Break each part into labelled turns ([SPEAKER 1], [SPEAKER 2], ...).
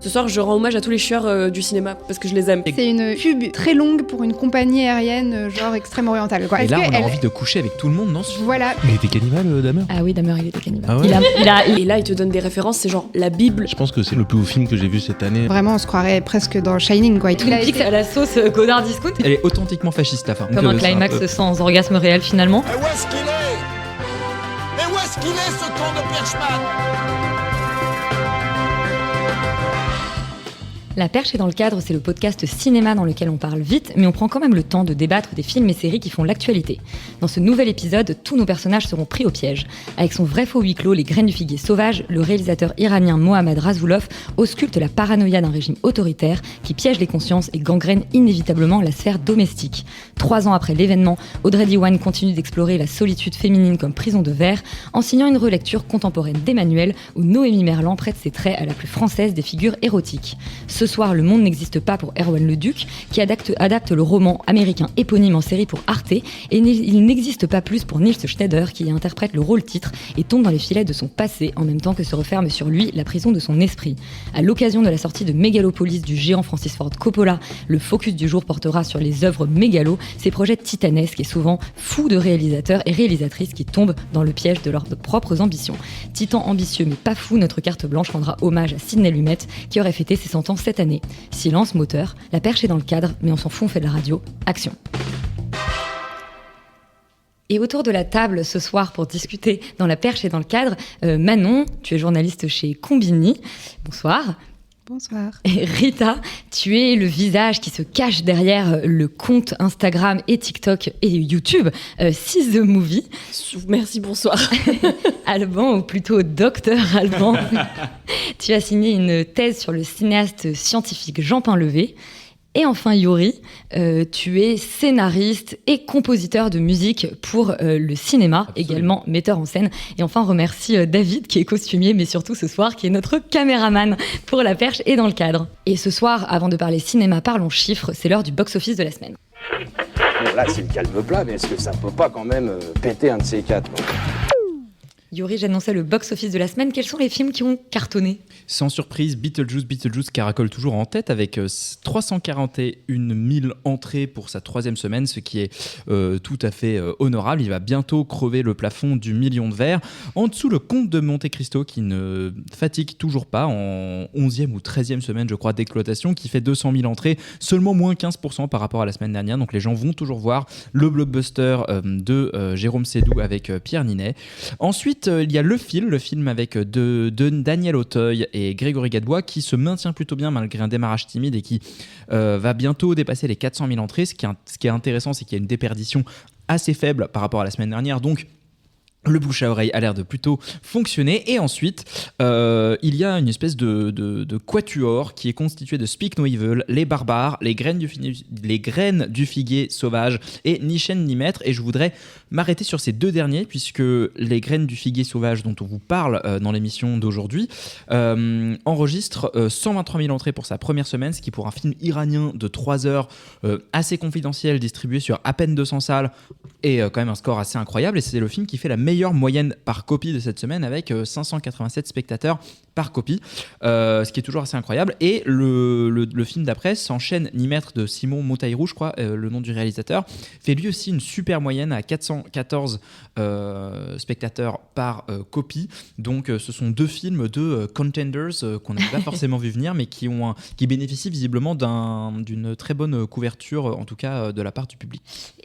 [SPEAKER 1] Ce soir, je rends hommage à tous les chieurs du cinéma parce que je les aime.
[SPEAKER 2] C'est une pub très longue pour une compagnie aérienne genre extrême orientale. Quoi.
[SPEAKER 3] Et là, on a envie de coucher avec tout le monde, non ?
[SPEAKER 2] Voilà.
[SPEAKER 4] Il était cannibale, Damer ?
[SPEAKER 5] Ah oui, Damer, il était cannibale.
[SPEAKER 4] Ah ouais.
[SPEAKER 1] Et là, il te donne des références, c'est genre la Bible.
[SPEAKER 4] Je pense que c'est le plus beau film que j'ai vu cette année.
[SPEAKER 2] Vraiment, on se croirait presque dans Shining, quoi.
[SPEAKER 5] Twin Peaks à la sauce Godard Discount.
[SPEAKER 3] Elle est authentiquement fasciste, la fin.
[SPEAKER 5] Comme un climax sans orgasme réel, finalement.
[SPEAKER 6] Mais où est-ce qu'il est ? Mais où est-ce qu'il est, ce con de Perchman ?
[SPEAKER 5] La Perche est dans le cadre, c'est le podcast cinéma dans lequel on parle vite, mais on prend quand même le temps de débattre des films et séries qui font l'actualité. Dans ce nouvel épisode, tous nos personnages seront pris au piège. Avec son vrai faux huis clos, Les Graines du Figuier Sauvage, le réalisateur iranien Mohammad Rasoulov ausculte la paranoïa d'un régime autoritaire qui piège les consciences et gangrène inévitablement la sphère domestique. 3 ans après l'événement, Audrey Diwan continue d'explorer la solitude féminine comme prison de verre en signant une relecture contemporaine d'Emmanuel où Noémie Merlan prête ses traits à la plus française des figures érotiques. Ce soir, Le Monde n'existe pas pour Erwan Leduc, qui adapte le roman américain éponyme en série pour Arte, et il n'existe pas plus pour Nils Schneider, qui y interprète le rôle-titre et tombe dans les filets de son passé, en même temps que se referme sur lui la prison de son esprit. À l'occasion de la sortie de Mégalopolis du géant Francis Ford Coppola, le focus du jour portera sur les œuvres mégalo, ces projets titanesques et souvent fous de réalisateurs et réalisatrices qui tombent dans le piège de leurs propres ambitions. Titan ambitieux mais pas fou, notre carte blanche rendra hommage à Sidney Lumet, qui aurait fêté ses 100 ans cette année. Silence, moteur, La Perche est dans le cadre, mais on s'en fout, on fait de la radio. Action. Et autour de la table ce soir pour discuter dans La Perche et dans le cadre, Manon, tu es journaliste chez Combini. Bonsoir.
[SPEAKER 2] Bonsoir.
[SPEAKER 5] Et Rita, tu es le visage qui se cache derrière le compte Instagram et TikTok et YouTube See the Movie.
[SPEAKER 1] Merci, bonsoir.
[SPEAKER 5] Alban, ou plutôt docteur Alban, tu as signé une thèse sur le cinéaste scientifique Jean Painlevé. Et enfin Yuri, tu es scénariste et compositeur de musique pour le cinéma, absolument. Également metteur en scène. Et enfin on remercie David qui est costumier, mais surtout ce soir qui est notre caméraman pour La Perche et dans le cadre. Et ce soir, avant de parler cinéma, parlons chiffres, c'est l'heure du box-office de la semaine.
[SPEAKER 7] Bon là c'est le calme plat, mais est-ce que ça peut pas quand même péter un de ces quatre ?
[SPEAKER 5] Yuri, j'annonçais le box-office de la semaine. Quels sont les films qui ont cartonné ?
[SPEAKER 3] Sans surprise, Beetlejuice caracole toujours en tête avec 341 000 entrées pour sa 3e semaine, ce qui est tout à fait honorable. Il va bientôt crever le plafond du million de verres. En dessous, le Comte de Monte Cristo qui ne fatigue toujours pas en 11e ou 13e semaine, je crois, d'exploitation, qui fait 200 000 entrées, seulement moins 15% par rapport à la semaine dernière. Donc les gens vont toujours voir le blockbuster de Jérôme Sédou avec Pierre Ninet. Ensuite, il y a le film avec de Daniel Auteuil et Grégory Gadebois qui se maintient plutôt bien malgré un démarrage timide et qui va bientôt dépasser les 400 000 entrées. Ce qui est intéressant, c'est qu'il y a une déperdition assez faible par rapport à la semaine dernière. Donc, le bouche à oreille a l'air de plutôt fonctionner. Et ensuite, il y a une espèce de quatuor qui est constitué de Speak No Evil, Les Barbares, les graines du figuier sauvage et Ni chaîne ni maître. Et je voudrais m'arrêter sur ces 2 derniers, puisque Les Graines du Figuier Sauvage, dont on vous parle dans l'émission d'aujourd'hui, enregistre 123 000 entrées pour sa première semaine, ce qui pour un film iranien de 3 heures assez confidentiel, distribué sur à peine 200 salles, est quand même un score assez incroyable. Et c'est le film qui fait la meilleure moyenne par copie de cette semaine, avec 587 spectateurs par copie, ce qui est toujours assez incroyable. Et le film d'après, Sans chaîne ni maître, de Simon Monteiro, je crois, le nom du réalisateur, fait lui aussi une super moyenne à 414 spectateurs par copie. Donc ce sont 2 films de contenders qu'on n'avait pas forcément vu venir, mais qui bénéficient visiblement d'une très bonne couverture, en tout cas de la part du public.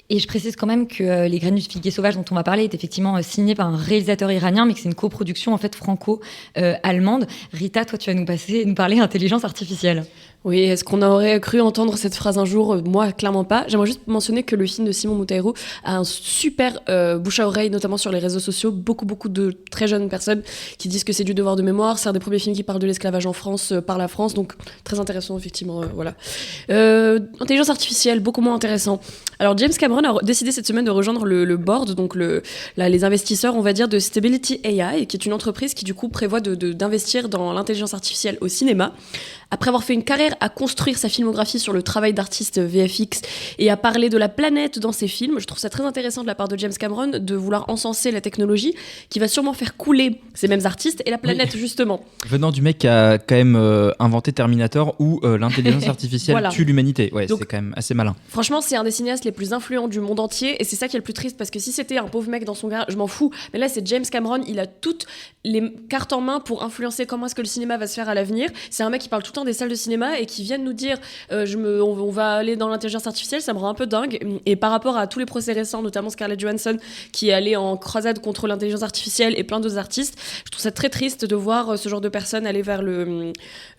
[SPEAKER 5] Et je précise quand même que Les Graines du Figuier Sauvage dont on va parler est effectivement signé par un réalisateur iranien, mais que c'est une coproduction en fait franco-allemande. Rita, toi tu vas nous parler intelligence artificielle.
[SPEAKER 1] Oui, est-ce qu'on aurait cru entendre cette phrase un jour ? Moi, clairement pas. J'aimerais juste mentionner que le film de Simon Monteiro a un super bouche à oreille, notamment sur les réseaux sociaux. Beaucoup de très jeunes personnes qui disent que c'est du devoir de mémoire. C'est un des premiers films qui parle de l'esclavage en France, par la France. Donc, très intéressant, effectivement. Voilà. Intelligence artificielle, beaucoup moins intéressant. Alors, James Cameron a décidé cette semaine de rejoindre le board, donc les investisseurs, on va dire, de Stability AI, qui est une entreprise qui, du coup, prévoit d'investir dans l'intelligence artificielle au cinéma. Après avoir fait une carrière à construire sa filmographie sur le travail d'artiste VFX et à parler de la planète dans ses films. Je trouve ça très intéressant de la part de James Cameron de vouloir encenser la technologie qui va sûrement faire couler ces mêmes artistes et la planète, justement.
[SPEAKER 3] Venant du mec qui a quand même inventé Terminator où l'intelligence artificielle tue l'humanité. Ouais, donc, c'est quand même assez malin.
[SPEAKER 1] Franchement, c'est un des cinéastes les plus influents du monde entier et c'est ça qui est le plus triste parce que si c'était un pauvre mec dans son garage, je m'en fous. Mais là, c'est James Cameron, il a toutes les cartes en main pour influencer comment est-ce que le cinéma va se faire à l'avenir. C'est un mec qui parle tout le temps des salles de cinéma et qui vient de nous dire on va aller dans l'intelligence artificielle, ça me rend un peu dingue. Et par rapport à tous les procès récents, notamment Scarlett Johansson qui est allée en croisade contre l'intelligence artificielle et plein d'autres artistes, je trouve ça très triste de voir ce genre de personnes aller vers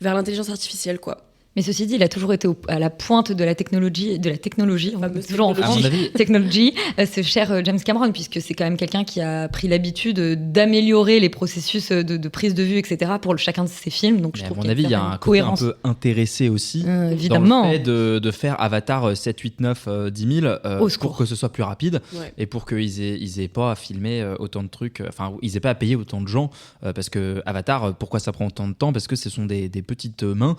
[SPEAKER 1] l'intelligence artificielle, quoi.
[SPEAKER 5] Mais ceci dit, il a toujours été à la pointe de la technologie, on est toujours en France, technologie, ce cher James Cameron, puisque c'est quand même quelqu'un qui a pris l'habitude d'améliorer les processus de prise de vue, etc. pour chacun de ses films. Donc, je trouve
[SPEAKER 3] à mon avis, il y a un côté un peu intéressé aussi
[SPEAKER 5] évidemment.
[SPEAKER 3] Dans le fait de faire Avatar 7, 8, 9, 10 000 pour que ce soit plus rapide et pour qu'ils aient pas à filmer autant de trucs, enfin, ils aient pas à payer autant de gens, parce que Avatar, pourquoi ça prend autant de temps ? Parce que ce sont des petites mains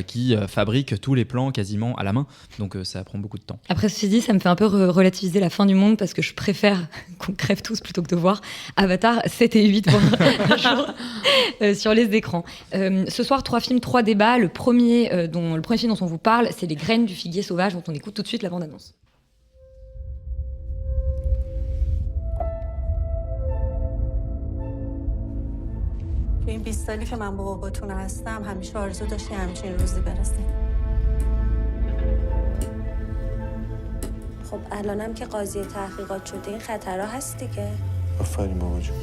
[SPEAKER 3] qui fabrique tous les plans quasiment à la main, donc ça prend beaucoup de temps.
[SPEAKER 5] Après, ceci dit, ça me fait un peu relativiser la fin du monde parce que je préfère qu'on crève tous plutôt que de voir Avatar 7 et 8 un jour sur les écrans. Ce soir, 3 films, 3 débats. Le premier film dont on vous parle, c'est Les graines du figuier sauvage, dont on écoute tout de suite la bande-annonce.
[SPEAKER 8] تو این 20 سالی که من با باباتون هستم همیشه آرزو داشتی همچین روزی برسه. خب الانم که قاضی تحقیقات شده این خطرها هست دیگه.
[SPEAKER 9] آفرین بابا جون.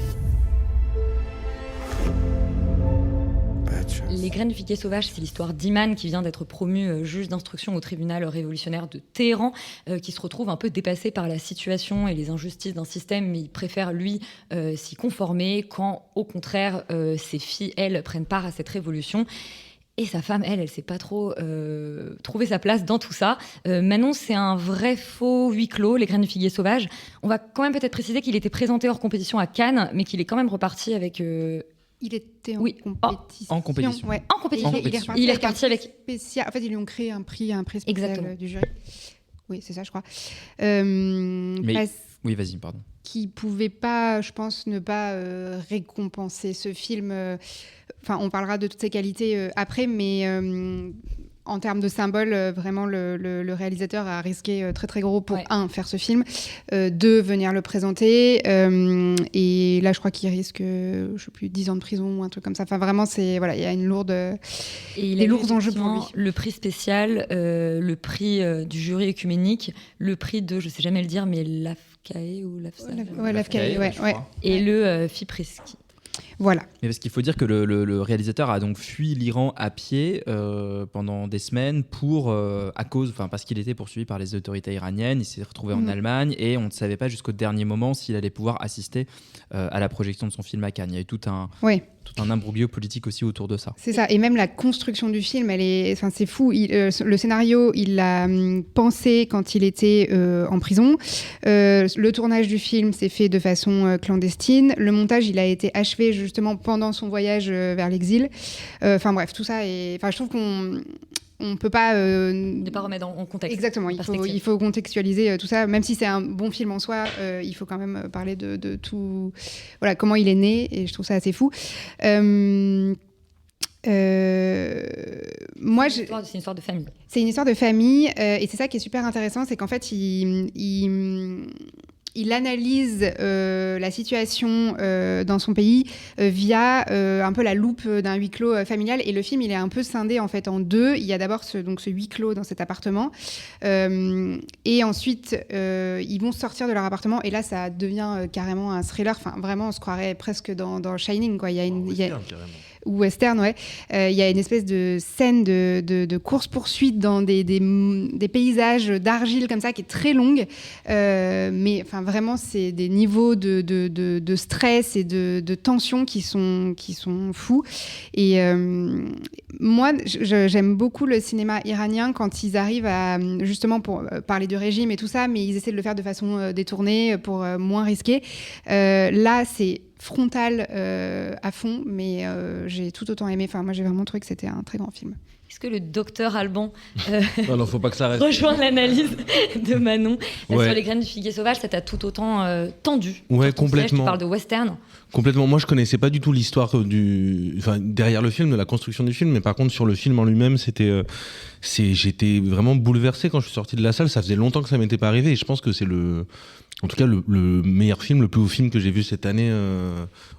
[SPEAKER 5] Les graines du figuier sauvage, c'est l'histoire d'Iman qui vient d'être promu juge d'instruction au tribunal révolutionnaire de Téhéran, qui se retrouve un peu dépassé par la situation et les injustices d'un système, mais il préfère, lui, s'y conformer quand, au contraire, ses filles, elles, prennent part à cette révolution. Et sa femme, elle sait pas trop trouver sa place dans tout ça. Manon, c'est un vrai faux huis clos, Les graines du figuier sauvage. On va quand même peut-être préciser qu'il était présenté hors compétition à Cannes, mais qu'il est quand même reparti avec...
[SPEAKER 2] Il était en compétition.
[SPEAKER 3] En compétition.
[SPEAKER 2] Ouais.
[SPEAKER 5] En compétition.
[SPEAKER 2] Il est reparti avec spécial. En fait, ils lui ont créé un prix spécial du jury. Oui, c'est ça, je crois.
[SPEAKER 3] Oui, vas-y, pardon.
[SPEAKER 2] Qui pouvait pas, je pense, ne pas récompenser ce film. Enfin, on parlera de toutes ses qualités après, mais en termes de symbole, vraiment, le réalisateur a risqué très très gros pour faire ce film, 2 venir le présenter, et là je crois qu'il risque, je sais plus, 10 ans de prison ou un truc comme ça. Enfin vraiment, c'est voilà, il y a une lourde, des lourds enjeux pour lui.
[SPEAKER 5] Le prix spécial, le prix du jury œcuménique, le prix de, je sais jamais le dire, mais l'AFCAE ou
[SPEAKER 2] l'AFCAE, ouais.
[SPEAKER 5] Et le FIPRISKI.
[SPEAKER 2] Voilà.
[SPEAKER 3] Mais parce qu'il faut dire que le réalisateur a donc fui l'Iran à pied pendant des semaines parce qu'il était poursuivi par les autorités iraniennes. Il s'est retrouvé en Allemagne et on ne savait pas jusqu'au dernier moment s'il allait pouvoir assister à la projection de son film à Cannes. Il y a eu tout un imbroglio politique aussi autour de ça.
[SPEAKER 2] C'est ça, et même la construction du film, c'est fou. Le scénario, il l'a pensé quand il était en prison. Le tournage du film s'est fait de façon clandestine. Le montage, il a été achevé justement pendant son voyage vers l'exil. Enfin bref, tout ça. Je trouve qu'on peut pas...
[SPEAKER 5] Ne pas remettre en contexte.
[SPEAKER 2] Exactement, il faut contextualiser tout ça. Même si c'est un bon film en soi, il faut quand même parler de tout... Voilà, comment il est né, et je trouve ça assez fou.
[SPEAKER 5] Moi, c'est une histoire de famille.
[SPEAKER 2] C'est une histoire de famille, et c'est ça qui est super intéressant, c'est qu'en fait, il analyse la situation dans son pays via un peu la loupe d'un huis clos familial. Et le film, il est un peu scindé en fait en 2. Il y a d'abord ce huis clos dans cet appartement. Et ensuite, ils vont sortir de leur appartement. Et là, ça devient carrément un thriller. Enfin, vraiment, on se croirait presque dans Shining, quoi. Ou western, ouais. Il y a une espèce de scène de course-poursuite dans des paysages d'argile comme ça, qui est très longue. Mais enfin, vraiment, c'est des niveaux de stress et de tension qui sont fous. Et moi, j'aime beaucoup le cinéma iranien quand ils arrivent à, justement, pour parler du régime et tout ça, mais ils essaient de le faire de façon détournée pour moins risquer. Là, c'est frontal à fond, mais j'ai tout autant aimé. Enfin, moi, j'ai vraiment trouvé que c'était un très grand film.
[SPEAKER 5] Est-ce que le docteur Alban
[SPEAKER 4] Non, faut pas que ça reste.
[SPEAKER 5] rejoint l'analyse de Manon
[SPEAKER 4] Ouais.
[SPEAKER 5] sur Les graines du figuier sauvage? Ça t'a tout autant tendu?
[SPEAKER 4] Ouais,
[SPEAKER 5] Sur ton siège,
[SPEAKER 4] complètement.
[SPEAKER 5] tu parles de western.
[SPEAKER 4] Complètement. Moi, je connaissais pas du tout l'histoire derrière le film, de la construction du film, mais par contre, sur le film en lui-même, j'étais vraiment bouleversé quand je suis sorti de la salle. Ça faisait longtemps que ça m'était pas arrivé, et je pense que c'est en tout cas, le meilleur film, le plus beau film que j'ai vu cette année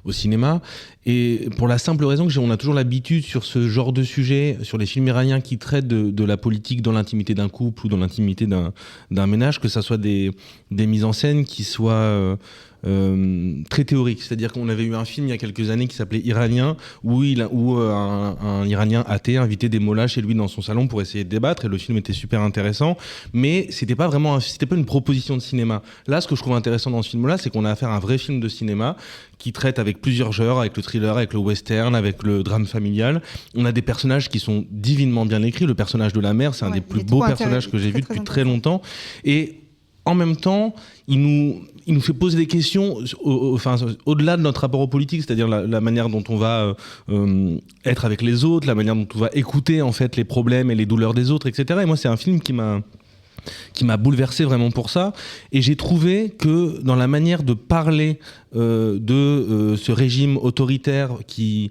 [SPEAKER 4] au cinéma. Et pour la simple raison on a toujours l'habitude sur ce genre de sujet, sur les films iraniens qui traitent de la politique dans l'intimité d'un couple ou dans l'intimité d'un ménage, que ça soit des mises en scène qui soient très théoriques. C'est-à-dire qu'on avait eu un film il y a quelques années qui s'appelait Iranien, où un Iranien athée invitait des mollahs chez lui dans son salon pour essayer de débattre, et le film était super intéressant, mais c'était pas une proposition de cinéma. Là, ce que je trouve intéressant dans ce film-là, c'est qu'on a affaire à un vrai film de cinéma qui traite avec plusieurs genres, avec le thriller, avec le western, avec le drame familial. On a des personnages qui sont divinement bien écrits. Le personnage de la mère, c'est un des plus beaux personnages que j'ai vu depuis très longtemps. Et en même temps, il nous fait poser des questions au-delà de notre rapport aux politiques, c'est-à-dire la manière dont on va être avec les autres, la manière dont on va écouter en fait les problèmes et les douleurs des autres, etc. Et moi, c'est un film qui m'a bouleversé vraiment pour ça, et j'ai trouvé que dans la manière de parler de ce régime autoritaire qui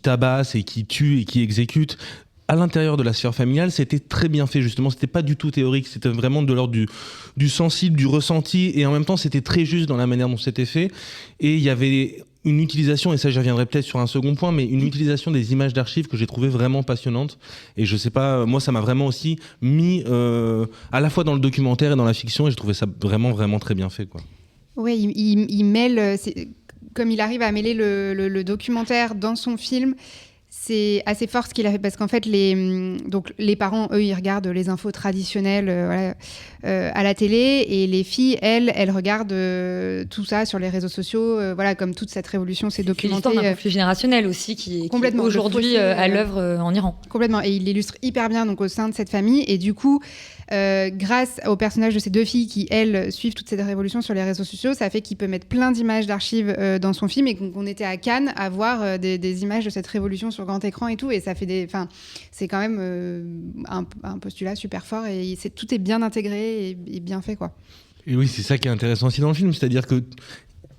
[SPEAKER 4] tabasse et qui tue et qui exécute à l'intérieur de la sphère familiale, c'était très bien fait justement, c'était pas du tout théorique, c'était vraiment de l'ordre du sensible, du ressenti, et en même temps c'était très juste dans la manière dont c'était fait, et il y avait une utilisation, et ça j'y reviendrai peut-être sur un second point, mais une utilisation des images d'archives que j'ai trouvé vraiment passionnante, et je sais pas, moi ça m'a vraiment aussi mis à la fois dans le documentaire et dans la fiction, et j'ai trouvé ça vraiment vraiment très bien fait, quoi.
[SPEAKER 2] Oui, il mêle, comme il arrive à mêler le documentaire dans son film. C'est assez fort ce qu'il a fait, parce qu'en fait, les parents, eux, ils regardent les infos traditionnelles à la télé, et les filles, elles regardent tout ça sur les réseaux sociaux, comme toute cette révolution s'est documentée.
[SPEAKER 5] C'est l'histoire d'un conflit générationnel aussi qui est aujourd'hui à l'œuvre en Iran.
[SPEAKER 2] Complètement, et il l'illustre hyper bien donc, au sein de cette famille, et du coup, grâce au personnage de ces deux filles qui, elles, suivent toute cette révolution sur les réseaux sociaux, ça fait qu'il peut mettre plein d'images d'archives dans son film, et qu'on était à Cannes à voir des images de cette révolution sur grand écran et tout, et ça fait c'est quand même un postulat super fort, et tout est bien intégré et bien fait, quoi.
[SPEAKER 4] Et oui, c'est ça qui est intéressant aussi dans le film, c'est-à-dire que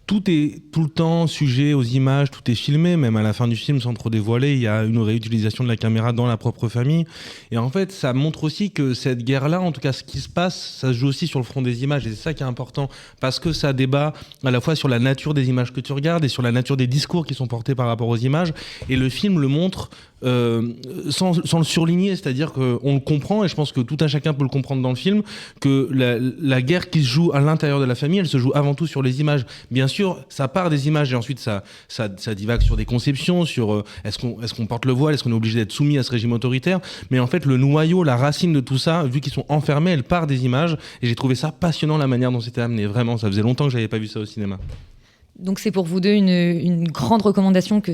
[SPEAKER 4] tout est tout le temps sujet aux images, tout est filmé, même à la fin du film, sans trop dévoiler, il y a une réutilisation de la caméra dans la propre famille. Et en fait, ça montre aussi que cette guerre-là, en tout cas ce qui se passe, ça se joue aussi sur le front des images. Et c'est ça qui est important, parce que ça débat à la fois sur la nature des images que tu regardes et sur la nature des discours qui sont portés par rapport aux images. Et le film le montre sans le surligner, c'est-à-dire qu'on le comprend, et je pense que tout un chacun peut le comprendre dans le film, que la guerre qui se joue à l'intérieur de la famille, elle se joue avant tout sur les images. Bien sûr, ça part des images, et ensuite ça divague sur des conceptions, sur est-ce qu'on porte le voile, est-ce qu'on est obligé d'être soumis à ce régime autoritaire, mais en fait le noyau, la racine de tout ça, vu qu'ils sont enfermés, elle part des images, et j'ai trouvé ça passionnant la manière dont c'était amené, vraiment, ça faisait longtemps que j'avais pas vu ça au cinéma.
[SPEAKER 5] Donc c'est pour vous deux une grande recommandation que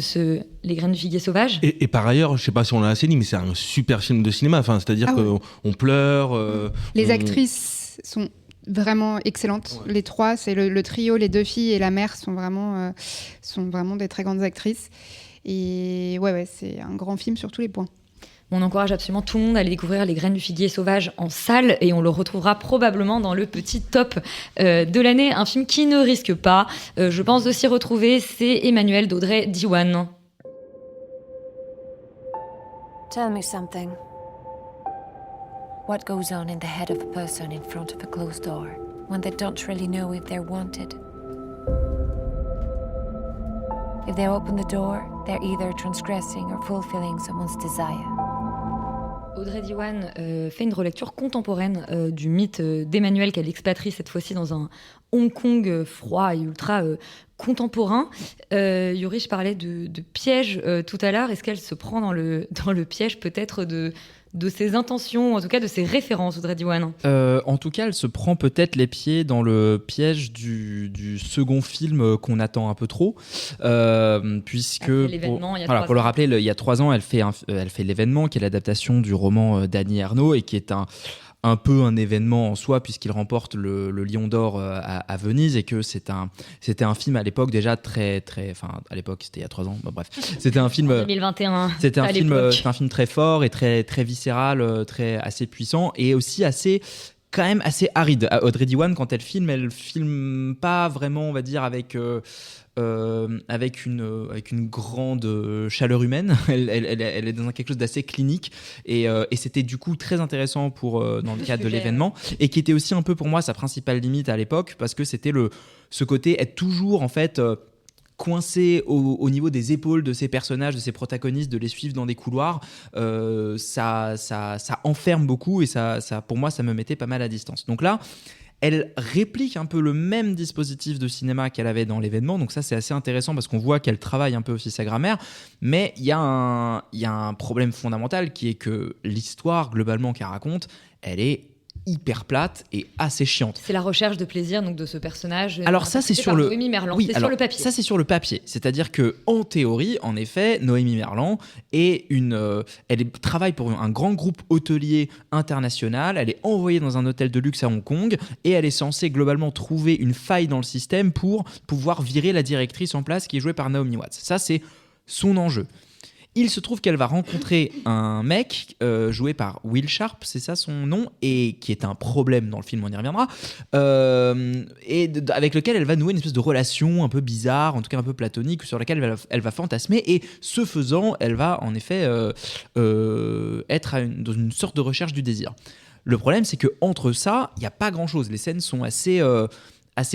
[SPEAKER 5] Les graines du figuier sauvage.
[SPEAKER 4] Et par ailleurs, je sais pas si on l'a assez dit, mais c'est un super film de cinéma. Enfin, c'est-à-dire qu'on pleure.
[SPEAKER 2] Les actrices sont vraiment excellentes. Ouais. Les trois, c'est le trio, les deux filles et la mère sont vraiment des très grandes actrices. Et ouais, c'est un grand film sur tous les points.
[SPEAKER 5] On encourage absolument tout le monde à aller découvrir Les graines du figuier sauvage en salle, et on le retrouvera probablement dans le petit top de l'année. Un film qui ne risque pas, je pense, de s'y retrouver, c'est Emmanuel d'Audrey Diwan.
[SPEAKER 9] Tell me something. What goes on in the head of a person in front of a closed door when they don't really know if they're wanted? If they open the door, they're either transgressing or fulfilling someone's desire.
[SPEAKER 5] Audrey Diwan fait une relecture contemporaine du mythe d'Emmanuel, qu'elle expatrie cette fois-ci dans un Hong Kong froid et ultra contemporain. Yuri, je parlais de piège tout à l'heure. Est-ce qu'elle se prend dans le piège peut-être de ses intentions, en tout cas de ses références, Audrey Diwan?
[SPEAKER 3] En tout cas, elle se prend peut-être les pieds dans le piège du second film qu'on attend un peu trop, puisque pour le rappeler, il y a 3 ans, elle fait l'événement qui est l'adaptation du roman d'Annie Ernaux, et qui est un peu un événement en soi puisqu'il remporte le Lion d'Or à Venise et que c'était un film à l'époque déjà très enfin à l'époque c'était il y a 3 ans, bref, c'était un film
[SPEAKER 5] 2021.
[SPEAKER 3] c'était un film très fort et très viscéral, assez puissant et aussi quand même assez aride. Audrey Diwan, quand elle filme pas vraiment, on va dire, avec une grande chaleur humaine. Elle est dans quelque chose d'assez clinique et c'était du coup très intéressant dans le cadre de l'événement et qui était aussi un peu pour moi sa principale limite à l'époque parce que c'était ce côté être toujours en fait coincé au niveau des épaules de ces personnages, de ces protagonistes, de les suivre dans des couloirs, ça enferme beaucoup et ça, pour moi, ça me mettait pas mal à distance. Donc là, elle réplique un peu le même dispositif de cinéma qu'elle avait dans l'événement, donc ça c'est assez intéressant parce qu'on voit qu'elle travaille un peu aussi sa grammaire, mais il y a un problème fondamental qui est que l'histoire globalement qu'elle raconte, elle est hyper plate et assez chiante.
[SPEAKER 5] C'est la recherche de plaisir donc de ce personnage.
[SPEAKER 3] Alors ça c'est sur le
[SPEAKER 5] Noémie Merlan,
[SPEAKER 3] oui,
[SPEAKER 5] sur le papier.
[SPEAKER 3] Ça c'est sur le papier, c'est-à-dire que en théorie, en effet, Noémie Merlan travaille pour un grand groupe hôtelier international, elle est envoyée dans un hôtel de luxe à Hong Kong et elle est censée globalement trouver une faille dans le système pour pouvoir virer la directrice en place qui est jouée par Naomi Watts. Ça c'est son enjeu. Il se trouve qu'elle va rencontrer un mec joué par Will Sharp, c'est ça son nom, et qui est un problème dans le film, on y reviendra, avec lequel elle va nouer une espèce de relation un peu bizarre, en tout cas un peu platonique, sur laquelle elle va fantasmer, et ce faisant, elle va en effet être dans une sorte de recherche du désir. Le problème, c'est qu'entre ça, il n'y a pas grand-chose. Les scènes sont assez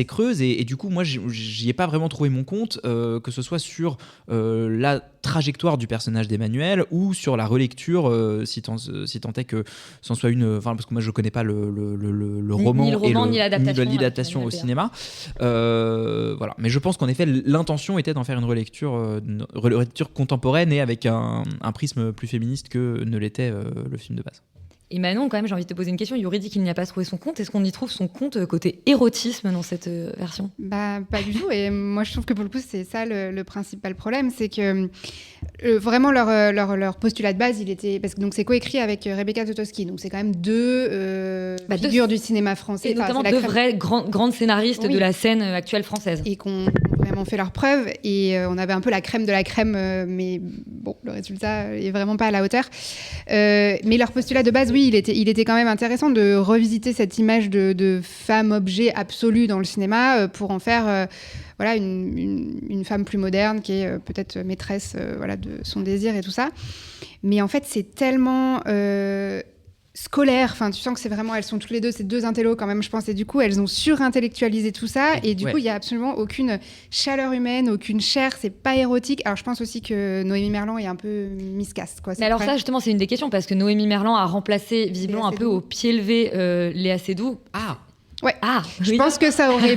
[SPEAKER 3] creuse et du coup moi j'y ai pas vraiment trouvé mon compte, que ce soit sur la trajectoire du personnage d'Emmanuel ou sur la relecture, si tant est que c'en soit une, parce que moi je connais pas le roman
[SPEAKER 5] ni
[SPEAKER 3] l'adaptation au cinéma, voilà. Mais je pense qu'en effet l'intention était d'en faire une relecture contemporaine et avec un prisme plus féministe que ne l'était le film de base.
[SPEAKER 5] Et Manon, quand même, j'ai envie de te poser une question. Yuri dit qu'il n'y a pas trouvé son compte. Est-ce qu'on y trouve son compte côté érotisme dans cette version ?
[SPEAKER 2] Pas du tout. Et moi, je trouve que pour le coup, c'est ça le principal problème. C'est que vraiment, leur postulat de base, il était... Parce que donc, c'est coécrit avec Rebecca Zlotowski. Donc, c'est quand même deux figures du cinéma français.
[SPEAKER 5] Et notamment deux vraies grandes scénaristes de la scène actuelle française.
[SPEAKER 2] Et qu'on vraiment fait leurs preuves. Et on avait un peu la crème de la crème. Mais bon, le résultat est vraiment pas à la hauteur. Mais leur postulat de base, oui, il était quand même intéressant de revisiter cette image de femme-objet absolue dans le cinéma pour en faire une femme plus moderne qui est peut-être maîtresse de son désir et tout ça. Mais en fait, c'est tellement scolaire. Enfin, tu sens que c'est vraiment... Elles sont toutes les deux, ces deux intellos quand même, je pense. Et du coup, elles ont surintellectualisé tout ça. Et du coup, il n'y a absolument aucune chaleur humaine, aucune chair. C'est pas érotique. Alors, je pense aussi que Noémie Merlan est un peu miscaste, quoi.
[SPEAKER 5] Mais alors ça, justement, c'est une des questions. Parce que Noémie Merlan a remplacé visiblement un peu au pied levé Léa Seydoux.
[SPEAKER 3] Ah.
[SPEAKER 2] Ouais. Je pense que ça aurait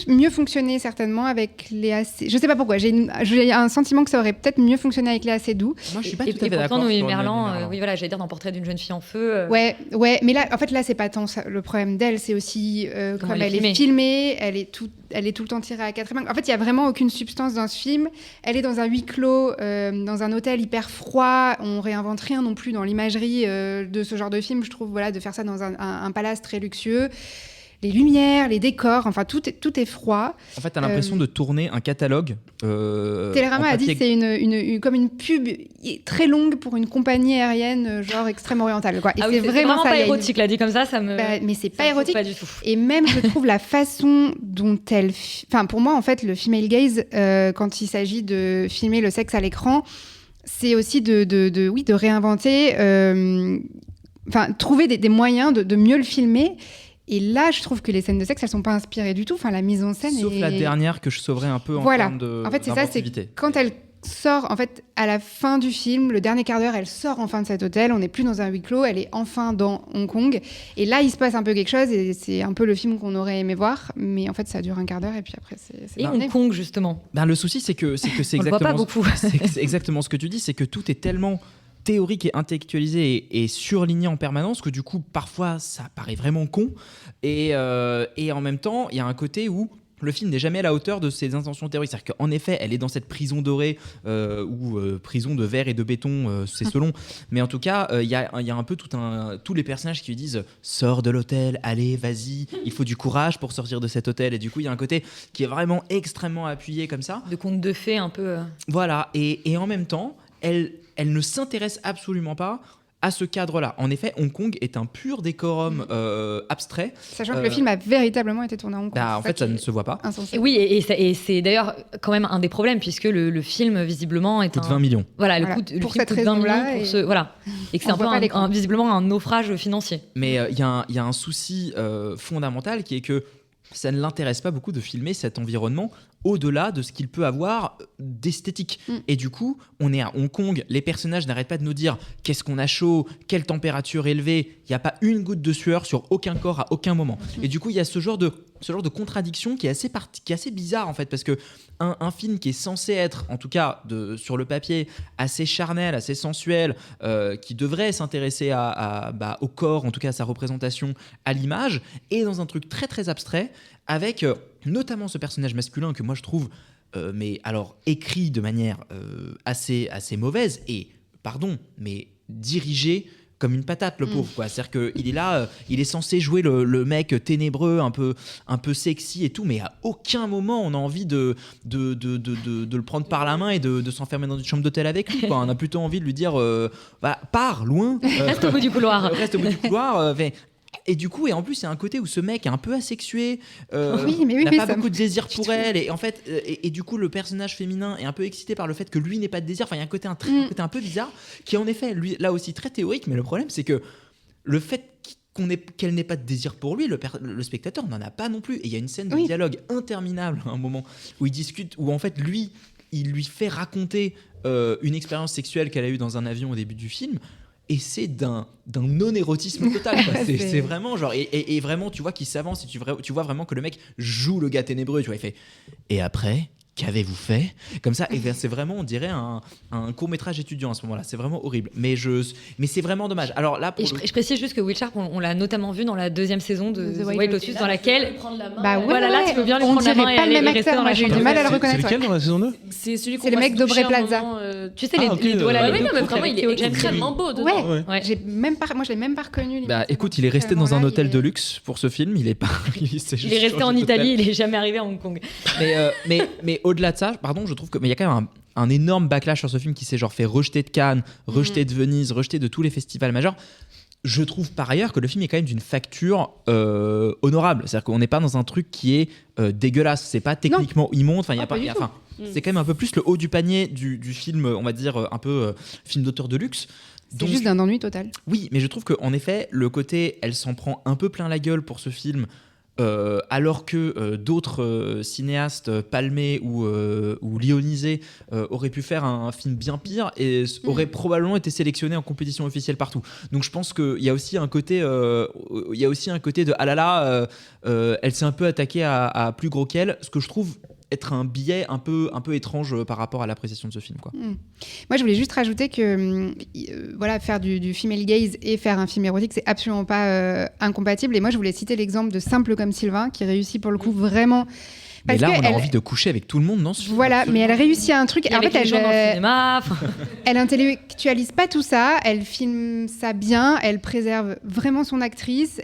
[SPEAKER 2] mieux fonctionné certainement avec Léa Seydoux. Je sais pas pourquoi. J'ai un sentiment que ça aurait peut-être mieux fonctionné avec Léa Seydoux.
[SPEAKER 3] Moi, je suis pas tout à fait
[SPEAKER 5] d'accord. Et pourtant, Noémie Merlan, oui, voilà, j'allais dire dans Portrait d'une jeune fille en feu.
[SPEAKER 2] Ouais. Mais là, en fait, là, c'est pas tant ça, le problème d'elle, c'est aussi comme elle est filmée, elle est tout le temps tirée à quatre épingles. En fait, il y a vraiment aucune substance dans ce film. Elle est dans un huis clos, dans un hôtel hyper froid. On réinvente rien non plus dans l'imagerie de ce genre de film. Je trouve, de faire ça dans un palace très luxueux. Les lumières, les décors, enfin tout est froid.
[SPEAKER 3] En fait, t'as l'impression de tourner un catalogue.
[SPEAKER 2] Télérama a dit que c'est comme une pub très longue pour une compagnie aérienne genre Extrême-Orientale, quoi. Et
[SPEAKER 5] c'est vraiment pas érotique, l'a dit comme ça me.
[SPEAKER 2] Mais c'est pas érotique.
[SPEAKER 5] Pas du tout.
[SPEAKER 2] Et même, je trouve la façon dont elle, enfin pour moi en fait, le female gaze, quand il s'agit de filmer le sexe à l'écran, c'est aussi de réinventer, trouver des moyens de mieux le filmer. Et là, je trouve que les scènes de sexe, elles sont pas inspirées du tout. Enfin, la mise en scène
[SPEAKER 3] Sauf la dernière que je sauverais un peu en termes de
[SPEAKER 2] en fait, c'est ça, c'est quand elle sort, en fait, à la fin du film, le dernier quart d'heure, elle sort enfin de cet hôtel, on n'est plus dans un huis clos, elle est enfin dans Hong Kong. Et là, il se passe un peu quelque chose et c'est un peu le film qu'on aurait aimé voir. Mais en fait, ça dure un quart d'heure et puis après, c'est
[SPEAKER 5] Et Hong Kong, justement.
[SPEAKER 3] Le souci, c'est que c'est
[SPEAKER 5] exactement... On le voit pas beaucoup.
[SPEAKER 3] c'est exactement ce que tu dis, c'est que tout est tellement... théorique et intellectualisé et surligné en permanence que du coup parfois ça paraît vraiment con et en même temps il y a un côté où le film n'est jamais à la hauteur de ses intentions théoriques. C'est-à-dire qu'en effet, elle est dans cette prison dorée ou prison de verre et de béton, c'est selon. Mais en tout cas, il y a un peu tous les personnages qui lui disent « Sors de l'hôtel, allez, vas-y, il faut du courage pour sortir de cet hôtel. » Et du coup, il y a un côté qui est vraiment extrêmement appuyé comme ça.
[SPEAKER 5] De conte de fées un peu.
[SPEAKER 3] Voilà, et en même temps, elle ne s'intéresse absolument pas à ce cadre-là. En effet, Hong Kong est un pur décorum abstrait.
[SPEAKER 2] Sachant que le film a véritablement été tourné à Hong Kong.
[SPEAKER 3] En fait, ça ne se voit pas.
[SPEAKER 2] Insensé.
[SPEAKER 5] Et oui, et c'est d'ailleurs quand même un des problèmes, puisque le film, visiblement,
[SPEAKER 3] coûte 20 millions.
[SPEAKER 5] Voilà, le
[SPEAKER 2] Pour
[SPEAKER 5] film
[SPEAKER 2] cette
[SPEAKER 5] coûte 20 millions
[SPEAKER 2] raison-là,
[SPEAKER 5] voilà. Et que c'est un peu visiblement un naufrage financier.
[SPEAKER 3] Mais il y a un souci fondamental qui est que ça ne l'intéresse pas beaucoup de filmer cet environnement au-delà de ce qu'il peut avoir d'esthétique. Et du coup, on est à Hong Kong, les personnages n'arrêtent pas de nous dire qu'est-ce qu'on a chaud, quelle température élevée, il n'y a pas une goutte de sueur sur aucun corps à aucun moment. Et du coup, il y a ce genre de contradiction qui est assez bizarre en fait, parce que un film qui est censé être, en tout cas sur le papier, assez charnel, assez sensuel, qui devrait s'intéresser au corps, en tout cas à sa représentation, à l'image, est dans un truc très très abstrait, avec notamment ce personnage masculin que moi je trouve mais alors écrit de manière assez mauvaise et mais dirigé comme une patate, le pauvre, quoi. C'est-à-dire qu'il est là, il est censé jouer le mec ténébreux, un peu sexy et tout, mais à aucun moment on a envie de le prendre par la main et de s'enfermer dans une chambre d'hôtel avec lui, quoi. On a plutôt envie de lui dire pars loin,
[SPEAKER 5] reste au bout du couloir.
[SPEAKER 3] Reste au bout du couloir. Et du coup, et en plus, il y a un côté où ce mec est un peu asexué, n'a pas beaucoup de désir pour elle, et en fait, et du coup, le personnage féminin est un peu excité par le fait que lui n'ait pas de désir. Enfin, il y a un côté un peu bizarre, qui est en effet, lui, là aussi très théorique, mais le problème, c'est que le fait qu'elle n'ait pas de désir pour lui, le spectateur n'en a pas non plus. Et il y a une scène de dialogue interminable à un moment où ils discutent, où en fait, il lui fait raconter une expérience sexuelle qu'elle a eue dans un avion au début du film. Et c'est d'un non-érotisme total, quoi. C'est vraiment genre et vraiment tu vois qu'il s'avance et tu vois vraiment que le mec joue le gars ténébreux, tu vois, il fait et après qu'avez-vous fait comme ça, et c'est vraiment, on dirait un court-métrage étudiant à ce moment-là. C'est vraiment horrible, mais c'est vraiment dommage. Alors là,
[SPEAKER 5] je précise juste que Will Sharp, on l'a notamment vu dans la 2e saison de The White Lotus, dans laquelle
[SPEAKER 2] là tu peux bien lui prendre la main et aller rester dans la chambre. J'ai eu du mal à le reconnaître.
[SPEAKER 4] C'est lequel dans la saison 2?
[SPEAKER 1] C'est celui qu'on
[SPEAKER 2] le mec d'Aubrey Plaza.
[SPEAKER 5] Tu sais, les doigts là,
[SPEAKER 1] mais vraiment il est extrêmement beau dedans.
[SPEAKER 2] Moi je l'ai même pas reconnu.
[SPEAKER 3] Écoute, il est resté dans un hôtel de luxe pour ce film. Il est
[SPEAKER 5] resté en Italie, il est jamais arrivé à Hong Kong.
[SPEAKER 3] Mais au-delà de ça, pardon, je trouve que mais il y a quand même un énorme backlash sur ce film qui s'est genre fait rejeter de Cannes, rejeter de Venise, rejeter de tous les festivals majeurs. Je trouve par ailleurs que le film est quand même d'une facture honorable. C'est-à-dire qu'on n'est pas dans un truc qui est dégueulasse. C'est pas techniquement immonde. Enfin, c'est quand même un peu plus le haut du panier du film, on va dire un peu film d'auteur de luxe.
[SPEAKER 2] C'est juste d'un ennui total.
[SPEAKER 3] Oui, mais je trouve qu'en effet, le côté, elle s'en prend un peu plein la gueule pour ce film. Alors que d'autres cinéastes palmés ou lionisés auraient pu faire un film bien pire et auraient probablement été sélectionnés en compétition officielle partout. Donc je pense qu'il y a aussi un côté, de ah là là, elle s'est un peu attaquée à plus gros qu'elle, ce que je trouve être un biais un peu étrange par rapport à l'appréciation de ce film, quoi.
[SPEAKER 2] Moi, je voulais juste rajouter que faire du female gaze et faire un film érotique, c'est absolument pas incompatible. Et moi, je voulais citer l'exemple de Simple comme Sylvain, qui réussit pour le coup vraiment.
[SPEAKER 3] Mais là, on a envie de coucher avec tout le monde, non?
[SPEAKER 2] Voilà, mais elle réussit un truc.
[SPEAKER 5] En fait, elle dans le cinéma.
[SPEAKER 2] Elle intellectualise pas tout ça. Elle filme ça bien. Elle préserve vraiment son actrice.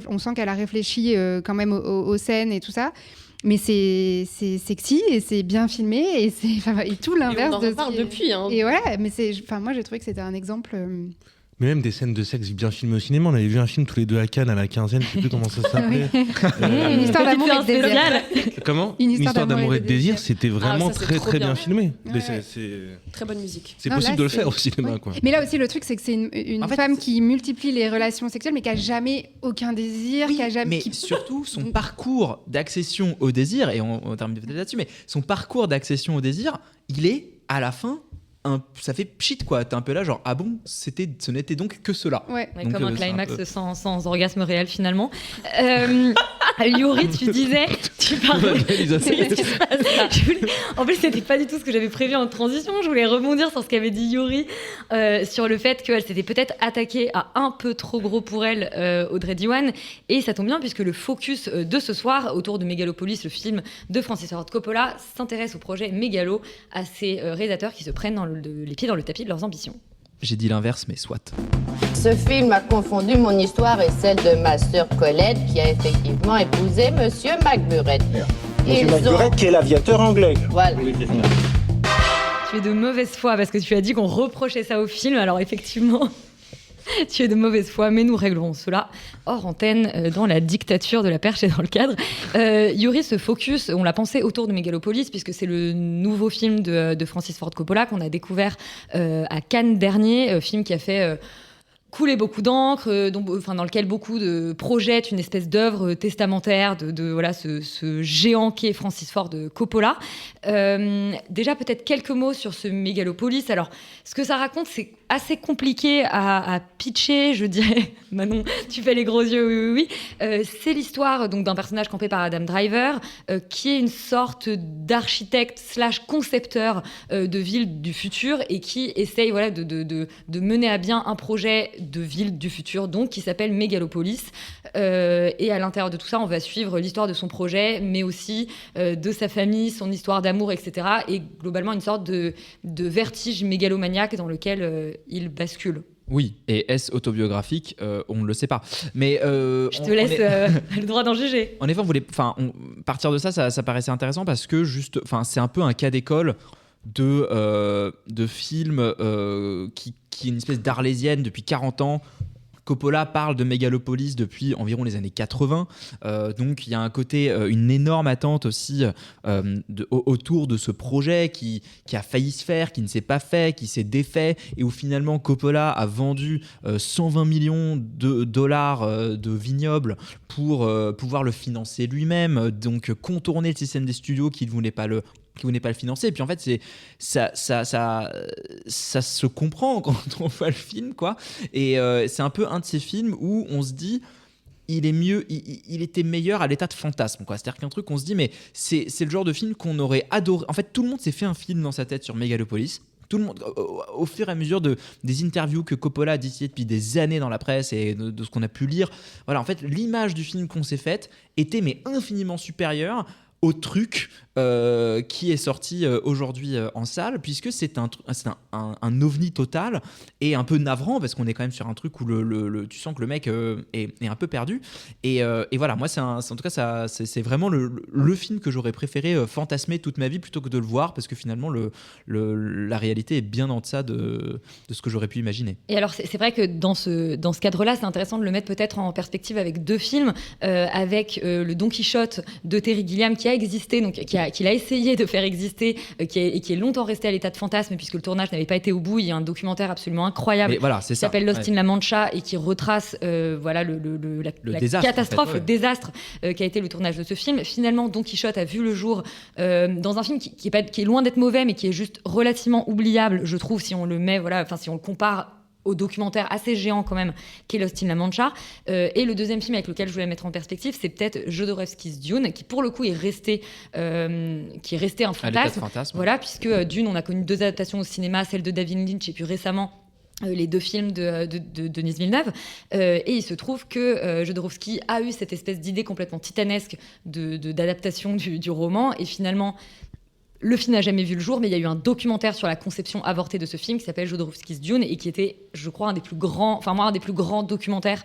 [SPEAKER 2] On sent qu'elle a réfléchi quand même aux scènes et tout ça. Mais c'est sexy et c'est bien filmé et tout l'inverse de.
[SPEAKER 1] On en parle depuis. Hein.
[SPEAKER 2] Et voilà, mais moi j'ai trouvé que c'était un exemple.
[SPEAKER 4] Mais même des scènes de sexe bien filmées au cinéma. On avait vu un film tous les deux à Cannes à la quinzaine, je sais plus comment ça s'appelait.
[SPEAKER 2] Une histoire d'amour et de désir.
[SPEAKER 4] Comment? Une histoire d'amour et de désir, c'était vraiment très bien filmé.
[SPEAKER 2] Ouais.
[SPEAKER 1] Très bonne musique.
[SPEAKER 4] C'est possible de le faire au cinéma, quoi.
[SPEAKER 2] Mais là aussi, le truc, c'est que c'est une femme qui multiplie les relations sexuelles, mais qui a jamais aucun désir,
[SPEAKER 3] mais surtout son parcours d'accession au désir, et on termine peut-être là-dessus, mais son parcours d'accession au désir, il est à la fin. Ça fait pchit, quoi. T'es un peu là genre ah bon, ce n'était donc que cela.
[SPEAKER 2] Ouais.
[SPEAKER 5] Donc, comme un climax sans orgasme réel finalement. Yuri, tu Tu parles.
[SPEAKER 4] Elisa,
[SPEAKER 5] Qu'est-ce qui se passe là En plus, c'était pas du tout ce que j'avais prévu en transition. Je voulais rebondir sur ce qu'avait dit Yuri sur le fait qu'elle s'était peut-être attaquée à un peu trop gros pour elle, Audrey Diwan. Et ça tombe bien puisque le focus de ce soir autour de Megalopolis, le film de Francis Ford Coppola, s'intéresse au projet Mégalo, à ces réalisateurs qui se prennent les pieds dans le tapis de leurs ambitions.
[SPEAKER 3] J'ai dit l'inverse, mais soit.
[SPEAKER 10] Ce film a confondu mon histoire et celle de ma sœur Colette, qui a effectivement épousé Monsieur McBurett.
[SPEAKER 6] Monsieur McBurett, qui est l'aviateur anglais.
[SPEAKER 10] Voilà.
[SPEAKER 5] Tu es de mauvaise foi parce que tu as dit qu'on reprochait ça au film. Alors effectivement, tu es de mauvaise foi, mais nous réglerons cela hors antenne dans la dictature de la perche et dans le cadre. Yuri se focus, on l'a pensé autour de Megalopolis puisque c'est le nouveau film de Francis Ford Coppola qu'on a découvert à Cannes dernier, film qui a fait... couler beaucoup d'encre, dans lequel beaucoup de projettent une espèce d'œuvre testamentaire de voilà, ce géant qui est Francis Ford Coppola. Déjà, peut-être quelques mots sur ce Megalopolis. Alors, ce que ça raconte, c'est assez compliqué à pitcher, je dirais. Manon, tu fais les gros yeux, oui. C'est l'histoire donc, d'un personnage campé par Adam Driver, qui est une sorte d'architecte / concepteur de ville du futur et qui essaye voilà, de mener à bien un projet de ville du futur, donc qui s'appelle Megalopolis. Et à l'intérieur de tout ça, on va suivre l'histoire de son projet, mais aussi de sa famille, son histoire d'amour, etc. Et globalement, une sorte de vertige mégalomaniaque dans lequel il bascule.
[SPEAKER 3] Oui, et est-ce autobiographique on ne le sait pas. Mais
[SPEAKER 5] je te laisse le droit d'en juger.
[SPEAKER 3] En effet, partir de ça paraissait intéressant parce que c'est un peu un cas d'école de films qui est une espèce d'arlésienne depuis 40 ans. Coppola parle de Megalopolis depuis environ les années 80, donc il y a un côté, une énorme attente aussi autour de ce projet qui a failli se faire, qui ne s'est pas fait, qui s'est défait, et où finalement Coppola a vendu 120 millions de dollars de vignobles pour pouvoir le financer lui-même, donc contourner le système des studios qui ne voulaient pas le financer. Et puis en fait, ça se comprend quand on voit le film, quoi. Et c'est un peu un de ces films où on se dit, il était meilleur à l'état de fantasme, quoi. C'est-à-dire qu'un truc, on se dit, mais c'est le genre de film qu'on aurait adoré. En fait, tout le monde s'est fait un film dans sa tête sur Megalopolis. Tout le monde, au fur et à mesure des interviews que Coppola a distillées depuis des années dans la presse et de ce qu'on a pu lire, voilà, en fait, l'image du film qu'on s'est faite était mais infiniment supérieure au truc qui est sorti aujourd'hui en salle, puisque c'est un ovni total et un peu navrant, parce qu'on est quand même sur un truc où tu sens que le mec est un peu perdu. Et voilà, moi, en tout cas, c'est vraiment le film que j'aurais préféré fantasmer toute ma vie plutôt que de le voir, parce que finalement, la réalité est bien en deçà de ce que j'aurais pu imaginer. Et
[SPEAKER 5] alors, c'est vrai que dans ce cadre-là, c'est intéressant de le mettre peut-être en perspective avec deux films, avec le Don Quichotte de Terry Gilliam qui a existé, donc qu'il a essayé de faire exister, qui est longtemps resté à l'état de fantasme puisque le tournage n'avait pas été au bout. Il y a un documentaire absolument incroyable qui s'appelle Lost in La Mancha et qui retrace la
[SPEAKER 3] désastre,
[SPEAKER 5] catastrophe,
[SPEAKER 3] en fait,
[SPEAKER 5] le désastre qui a été le tournage de ce film. Finalement, Don Quichotte a vu le jour dans un film qui est loin d'être mauvais, mais qui est juste relativement oubliable, je trouve, si on le met, si on le compare au documentaire assez géant quand même qu'est Lost in La Mancha. Et le deuxième film avec lequel je voulais mettre en perspective, c'est peut-être Jodorowsky's Dune, qui pour le coup est resté un fantasme. Voilà, puisque Dune, on a connu 2 adaptations au cinéma, celle de David Lynch et puis récemment les 2 films de Denis Villeneuve. Et il se trouve que Jodorowsky a eu cette espèce d'idée complètement titanesque d'adaptation du roman, et finalement le film n'a jamais vu le jour, mais il y a eu un documentaire sur la conception avortée de ce film qui s'appelle Jodorowsky's Dune et qui était, je crois, un des plus grands documentaires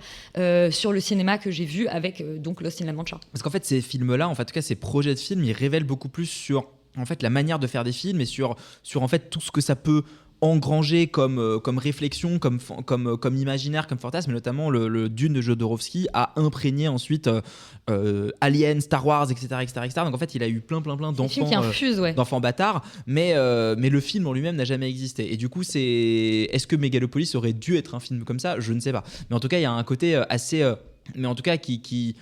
[SPEAKER 5] sur le cinéma que j'ai vu avec donc Lost in La Mancha.
[SPEAKER 3] Parce qu'en fait, ces films-là, en tout cas, ces projets de films, ils révèlent beaucoup plus sur en fait la manière de faire des films et sur en fait tout ce que ça peut engrangé comme réflexion, comme imaginaire, comme fantasme, mais notamment le Dune de Jodorowsky a imprégné ensuite Alien, Star Wars, etc., etc., etc. Donc en fait, il a eu plein d'enfants bâtards, mais le film en lui-même n'a jamais existé. Et du coup, est-ce que Megalopolis aurait dû être un film comme ça ? Je ne sais pas. Mais en tout cas, il y a un côté assez... mais en tout cas, qui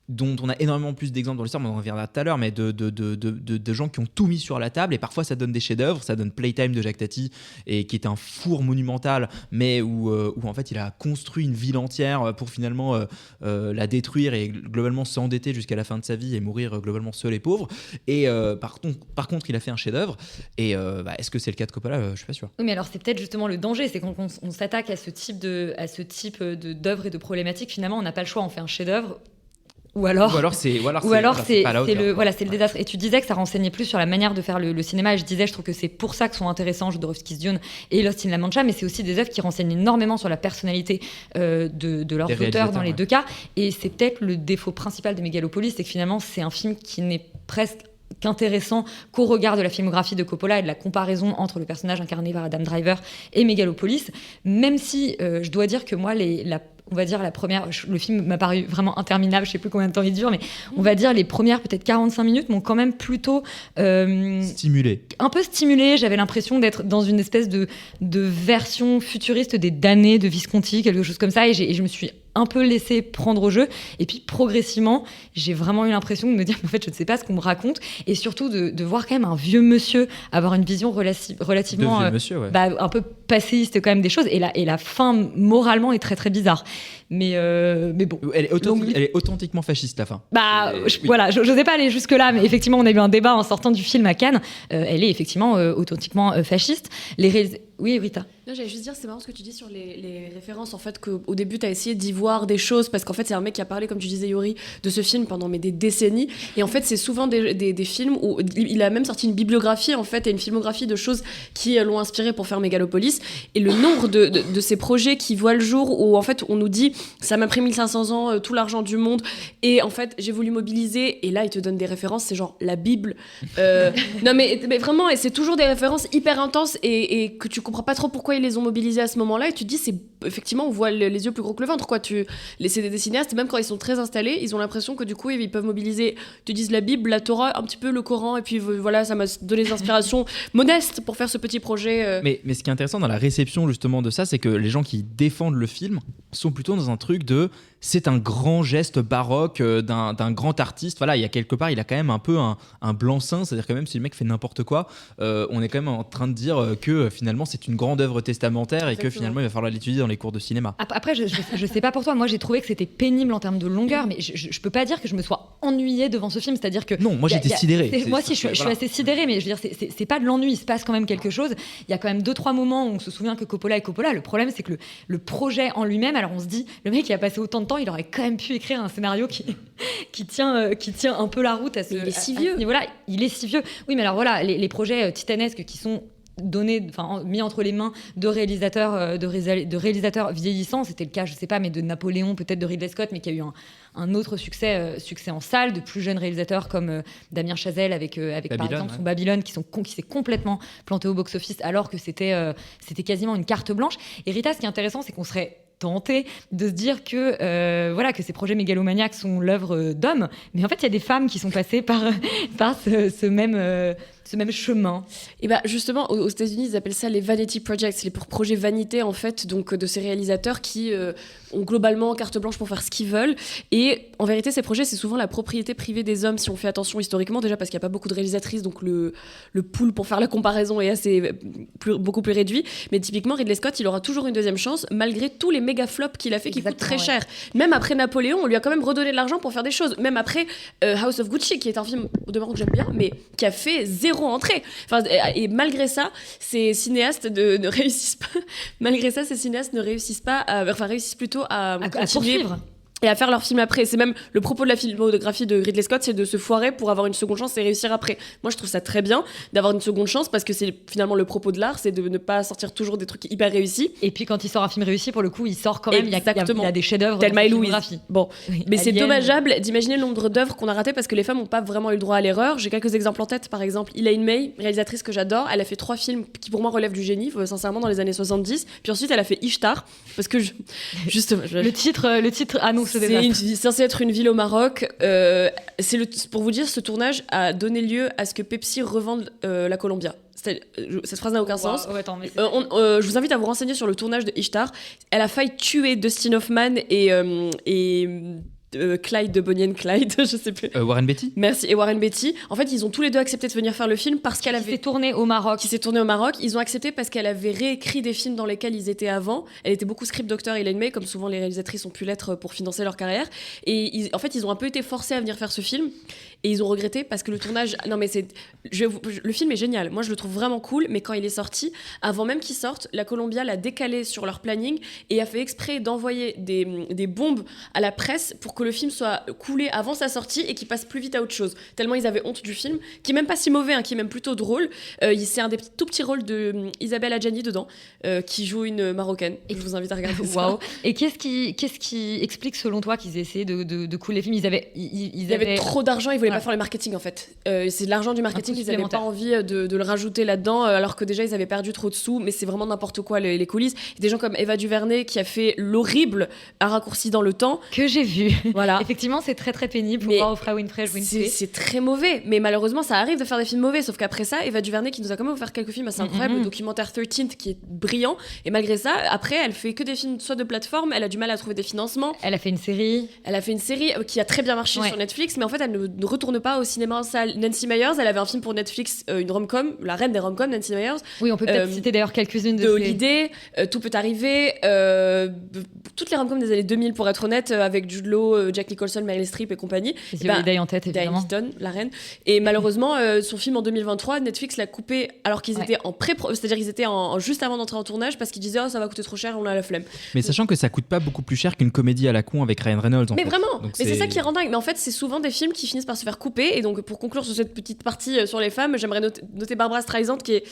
[SPEAKER 3] dont on a énormément plus d'exemples dans l'histoire, on en reviendra tout à l'heure, mais de gens qui ont tout mis sur la table, et parfois ça donne des chefs-d'œuvre. Ça donne Playtime de Jacques Tati, et qui est un four monumental, mais où en fait il a construit une ville entière pour finalement la détruire et globalement s'endetter jusqu'à la fin de sa vie et mourir globalement seul et pauvre. Et par contre il a fait un chef-d'œuvre. Et est-ce que c'est le cas de Coppola? Je suis pas sûr.
[SPEAKER 5] Oui, mais alors c'est peut-être justement le danger, c'est qu'on s'attaque à ce type d'œuvre et de problématiques. Finalement, on n'a pas le choix, on fait un chef-d'œuvre. Ou alors c'est le désastre. Et tu disais que ça renseignait plus sur la manière de faire le cinéma. Et je trouve que c'est pour ça que sont intéressants Jodorowsky's Dune et Lost in La Mancha, mais c'est aussi des œuvres qui renseignent énormément sur la personnalité de leurs auteurs dans les deux cas. Et c'est peut-être le défaut principal de Megalopolis, c'est que finalement c'est un film qui n'est presque qu'intéressant qu'au regard de la filmographie de Coppola et de la comparaison entre le personnage incarné par Adam Driver et Megalopolis, même si je dois dire que moi on va dire la première, le film m'a paru vraiment interminable, je sais plus combien de temps il dure, mais on va dire les premières peut-être 45 minutes m'ont quand même plutôt
[SPEAKER 3] stimulé.
[SPEAKER 5] Un peu stimulé, j'avais l'impression d'être dans une espèce de version futuriste des damnés de Visconti, quelque chose comme ça, et je me suis un peu laissé prendre au jeu, et puis progressivement j'ai vraiment eu l'impression de me dire en fait je ne sais pas ce qu'on me raconte, et surtout de voir quand même un vieux monsieur avoir une vision relativement un peu passéiste quand même des choses, et la fin moralement est très très bizarre, mais bon,
[SPEAKER 3] elle est authentiquement fasciste, la fin.
[SPEAKER 5] Voilà, je n'osais pas aller jusque là, mais effectivement on a eu un débat en sortant du film à Cannes, elle est effectivement authentiquement fasciste. Oui, Rita.
[SPEAKER 1] Non, j'allais juste dire, c'est marrant ce que tu dis sur les références, en fait, qu'au début, tu as essayé d'y voir des choses, parce qu'en fait, c'est un mec qui a parlé, comme tu disais, Yuri, de ce film pendant des décennies, et en fait, c'est souvent des films où il a même sorti une bibliographie, en fait, et une filmographie de choses qui l'ont inspiré pour faire Megalopolis, et le nombre de ces projets qui voient le jour, où, en fait, on nous dit, ça m'a pris 1500 ans, tout l'argent du monde, et en fait, j'ai voulu mobiliser, et là, il te donne des références, c'est genre la Bible. Non, mais vraiment, et c'est toujours des références hyper intenses, et que tu comprends pas trop pourquoi ils les ont mobilisés à ce moment-là, et tu te dis, effectivement, on voit les yeux plus gros que le ventre, quoi. C'est des cinéastes, même quand ils sont très installés, ils ont l'impression que du coup, ils peuvent mobiliser, tu dis la Bible, la Torah, un petit peu le Coran, et puis voilà, ça m'a donné des inspirations modestes pour faire ce petit projet.
[SPEAKER 3] Mais ce qui est intéressant dans la réception justement de ça, c'est que les gens qui défendent le film sont plutôt dans un truc de c'est un grand geste baroque d'un grand artiste. Voilà, il y a quelque part, il a quand même un peu un blanc-seing, c'est-à-dire que même si le mec fait n'importe quoi, on est quand même en train de dire que finalement c'est une grande œuvre testamentaire. Exactement. Et que finalement il va falloir l'étudier dans les cours de cinéma.
[SPEAKER 5] Après, je sais pas pour toi, moi j'ai trouvé que c'était pénible en termes de longueur, mais je peux pas dire que je me sois ennuyée devant ce film, c'est-à-dire que...
[SPEAKER 3] Non, moi j'étais sidérée.
[SPEAKER 5] Moi aussi je suis assez sidérée, mais je veux dire, c'est pas de l'ennui, il se passe quand même quelque chose. Il y a quand même 2-3 moments où on se souvient que Coppola est Coppola. Le problème c'est que le projet en lui-même, alors on se dit, le mec qui a passé autant de temps, il aurait quand même pu écrire un scénario qui tient un peu la route à ce
[SPEAKER 1] il est si vieux.
[SPEAKER 5] Voilà, il est si vieux. Oui, mais alors voilà, les projets titanesques qui sont mis entre les mains de réalisateurs vieillissants, c'était le cas, je sais pas, mais de Napoléon, peut-être de Ridley Scott, mais qui a eu un autre succès en salle, de plus jeunes réalisateurs comme Damien Chazelle avec par exemple son Babylone, qui s'est complètement planté au box-office alors que c'était quasiment une carte blanche. Et Rita, ce qui est intéressant, c'est qu'on serait tenté de se dire que ces projets mégalomaniaques sont l'œuvre d'hommes, mais en fait il y a des femmes qui sont passées par ce même chemin.
[SPEAKER 1] Et justement aux États-Unis ils appellent ça les vanity projects, les projets vanité en fait, donc de ces réalisateurs qui ont globalement carte blanche pour faire ce qu'ils veulent, et en vérité ces projets c'est souvent la propriété privée des hommes si on fait attention historiquement, déjà parce qu'il n'y a pas beaucoup de réalisatrices, donc le pool pour faire la comparaison est beaucoup plus réduit, mais typiquement Ridley Scott il aura toujours une deuxième chance malgré tous les méga flops qu'il a fait qui coûtent très cher. Même après Napoléon on lui a quand même redonné de l'argent pour faire des choses, même après House of Gucci qui est un film au demeurant que j'aime bien mais qui a fait 0 entrée. Et malgré ça ces cinéastes ne réussissent pas réussissent plutôt à
[SPEAKER 5] poursuivre
[SPEAKER 1] et à faire leur film après. C'est même le propos de la filmographie de Ridley Scott, c'est de se foirer pour avoir une seconde chance et réussir après. Moi, je trouve ça très bien d'avoir une seconde chance parce que c'est finalement le propos de l'art, c'est de ne pas sortir toujours des trucs hyper réussis.
[SPEAKER 5] Et puis quand il sort un film réussi, pour le coup, il sort quand même. Il y a des chefs-d'œuvre
[SPEAKER 1] Thelma et
[SPEAKER 5] dans la
[SPEAKER 1] Louise.
[SPEAKER 5] filmographie.
[SPEAKER 1] Bon,
[SPEAKER 5] oui,
[SPEAKER 1] mais c'est
[SPEAKER 5] Alien.
[SPEAKER 1] dommageable d'imaginer le nombre d'œuvres qu'on a ratées parce que les femmes n'ont pas vraiment eu le droit à l'erreur. J'ai quelques exemples en tête. Par exemple, Elaine May, réalisatrice que j'adore, elle a fait 3 films qui pour moi relèvent du génie, sincèrement, dans les années 70. Puis ensuite, elle a fait Ishtar parce que le
[SPEAKER 5] titre annonce le désastre.
[SPEAKER 1] Censé être une ville au Maroc. Pour vous dire, ce tournage a donné lieu à ce que Pepsi revende la Columbia. Cette phrase n'a aucun sens.
[SPEAKER 5] Attends, mais
[SPEAKER 1] je vous invite à vous renseigner sur le tournage de Ishtar. Elle a failli tuer Dustin Hoffman et Clyde de Bonnie and Clyde, je sais plus.
[SPEAKER 3] Warren Beatty.
[SPEAKER 1] Merci. Et Warren Beatty. En fait, ils ont tous les deux accepté de venir faire le film parce qu'elle avait.
[SPEAKER 5] Qui s'est tournée au Maroc.
[SPEAKER 1] Ils ont accepté parce qu'elle avait réécrit des films dans lesquels ils étaient avant. Elle était beaucoup script doctor, Elaine May, comme souvent les réalisatrices ont pu l'être pour financer leur carrière. Et en fait, ils ont un peu été forcés à venir faire ce film. Et ils ont regretté parce que le tournage. Non, mais le film est génial. Moi, je le trouve vraiment cool. Mais quand il est sorti, avant même qu'il sorte, la Columbia l'a décalé sur leur planning et a fait exprès d'envoyer des bombes à la presse pour que le film soit coulé avant sa sortie et qu'il passe plus vite à autre chose. Tellement ils avaient honte du film, qui est même pas si mauvais, qui est même plutôt drôle. C'est un des tout petits rôles de Isabelle Adjani dedans, qui joue une Marocaine. Et je vous invite à regarder ça.
[SPEAKER 5] Waouh. Et qu'est-ce qui explique selon toi qu'ils essaient de couler les films? Ils
[SPEAKER 1] avaient trop d'argent, ils voulaient pas faire le marketing en fait. C'est de l'argent du marketing, ils avaient pas envie de le rajouter là-dedans, alors que déjà ils avaient perdu trop de sous, mais c'est vraiment n'importe quoi les coulisses. Il y a des gens comme Eva DuVernay qui a fait l'horrible à raccourci dans le temps.
[SPEAKER 5] Que j'ai vu.
[SPEAKER 1] Voilà.
[SPEAKER 5] Effectivement, c'est très très pénible pour voir Oprah Winfrey.
[SPEAKER 1] C'est très mauvais, mais malheureusement ça arrive de faire des films mauvais, sauf qu'après ça, Eva DuVernay qui nous a quand même offert quelques films assez incroyables, le documentaire 13th qui est brillant, et malgré ça, après elle fait que des films soit de plateforme, elle a du mal à trouver des financements.
[SPEAKER 5] Elle a fait une série
[SPEAKER 1] qui a très bien marché sur Netflix, mais en fait elle ne retourne pas au cinéma en salle. Nancy Meyers, elle avait un film pour Netflix, une rom-com, la reine des rom-coms, Nancy Meyers.
[SPEAKER 5] Oui, on peut peut-être citer d'ailleurs quelques-unes
[SPEAKER 1] de Holiday, Tout peut arriver, toutes les rom-coms des années 2000 pour être honnête, avec Jude Law, Jack Nicholson, Meryl Streep et compagnie.
[SPEAKER 5] The Holiday en tête, évidemment.
[SPEAKER 1] Diane Keaton, la reine. Et malheureusement, son film en 2023, Netflix l'a coupé alors qu'ils étaient en c'est-à-dire qu'ils étaient juste avant d'entrer en tournage parce qu'ils disaient ça va coûter trop cher, on a la flemme.
[SPEAKER 3] Mais sachant que ça coûte pas beaucoup plus cher qu'une comédie à la con avec Ryan Reynolds.
[SPEAKER 1] Mais vraiment, mais c'est ça qui rend dingue. Mais en fait, c'est souvent des films qui finissent par se faire couper. Et donc, pour conclure sur cette petite partie sur les femmes, j'aimerais noter Barbra Streisand qui est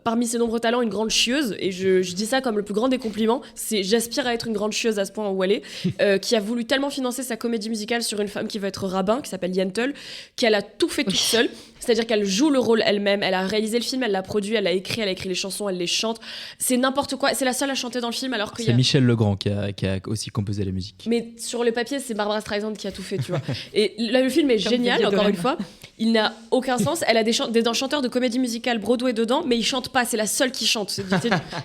[SPEAKER 1] parmi ses nombreux talents une grande chieuse, et je dis ça comme le plus grand des compliments, j'aspire à être une grande chieuse à ce point où elle est, qui a voulu tellement financer sa comédie musicale sur une femme qui va être rabbin, qui s'appelle Yentl, qu'elle a tout fait toute seule, c'est-à-dire qu'elle joue le rôle elle-même, elle a réalisé le film, elle l'a produit, elle a écrit les chansons, elle les chante, c'est n'importe quoi, c'est la seule à chanter dans le film alors que
[SPEAKER 3] c'est Michel Legrand qui a aussi composé la musique.
[SPEAKER 1] Mais sur le papier c'est Barbra Streisand qui a tout fait, tu vois. Et là le film est génial, encore une fois, il n'a aucun sens, elle a des chanteurs de comédie musicale Broadway dedans, mais ils chantent pas, c'est la seule qui chante.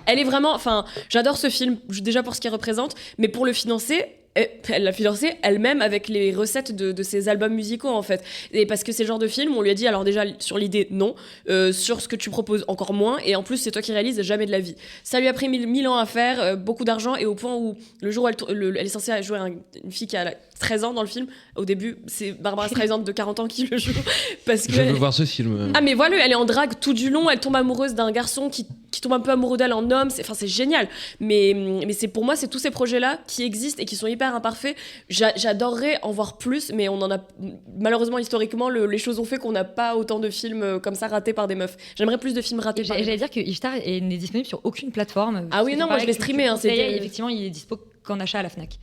[SPEAKER 1] Elle est vraiment, enfin, j'adore ce film déjà pour ce qu'il représente, mais pour le financer, elle l'a financé elle-même avec les recettes de ses albums musicaux en fait, et parce que c'est le genre de film où on lui a dit alors déjà sur l'idée non, sur ce que tu proposes encore moins, et en plus c'est toi qui réalises, jamais de la vie. Ça lui a pris 1000 ans à faire, beaucoup d'argent, et au point où le jour où elle est censée jouer une fille qui a 13 ans dans le film, au début c'est Barbra Streisand de 40 ans qui le joue parce que
[SPEAKER 4] je veux voir ce film.
[SPEAKER 1] Ah mais voilà, elle est en drague tout du long, elle tombe amoureuse d'un garçon qui tombe un peu amoureux d'elle en homme, c'est génial, mais c'est pour moi c'est tous ces projets là qui existent et qui sont hyper imparfaits. J'adorerais en voir plus, mais on en a malheureusement historiquement les choses ont fait qu'on n'a pas autant de films comme ça ratés par des meufs. J'aimerais plus de films ratés par des meufs.
[SPEAKER 5] J'allais dire que Ishtar n'est disponible sur aucune plateforme.
[SPEAKER 1] Ah oui non, moi je l'ai streamé,
[SPEAKER 5] effectivement il est dispo qu'en achat à la Fnac.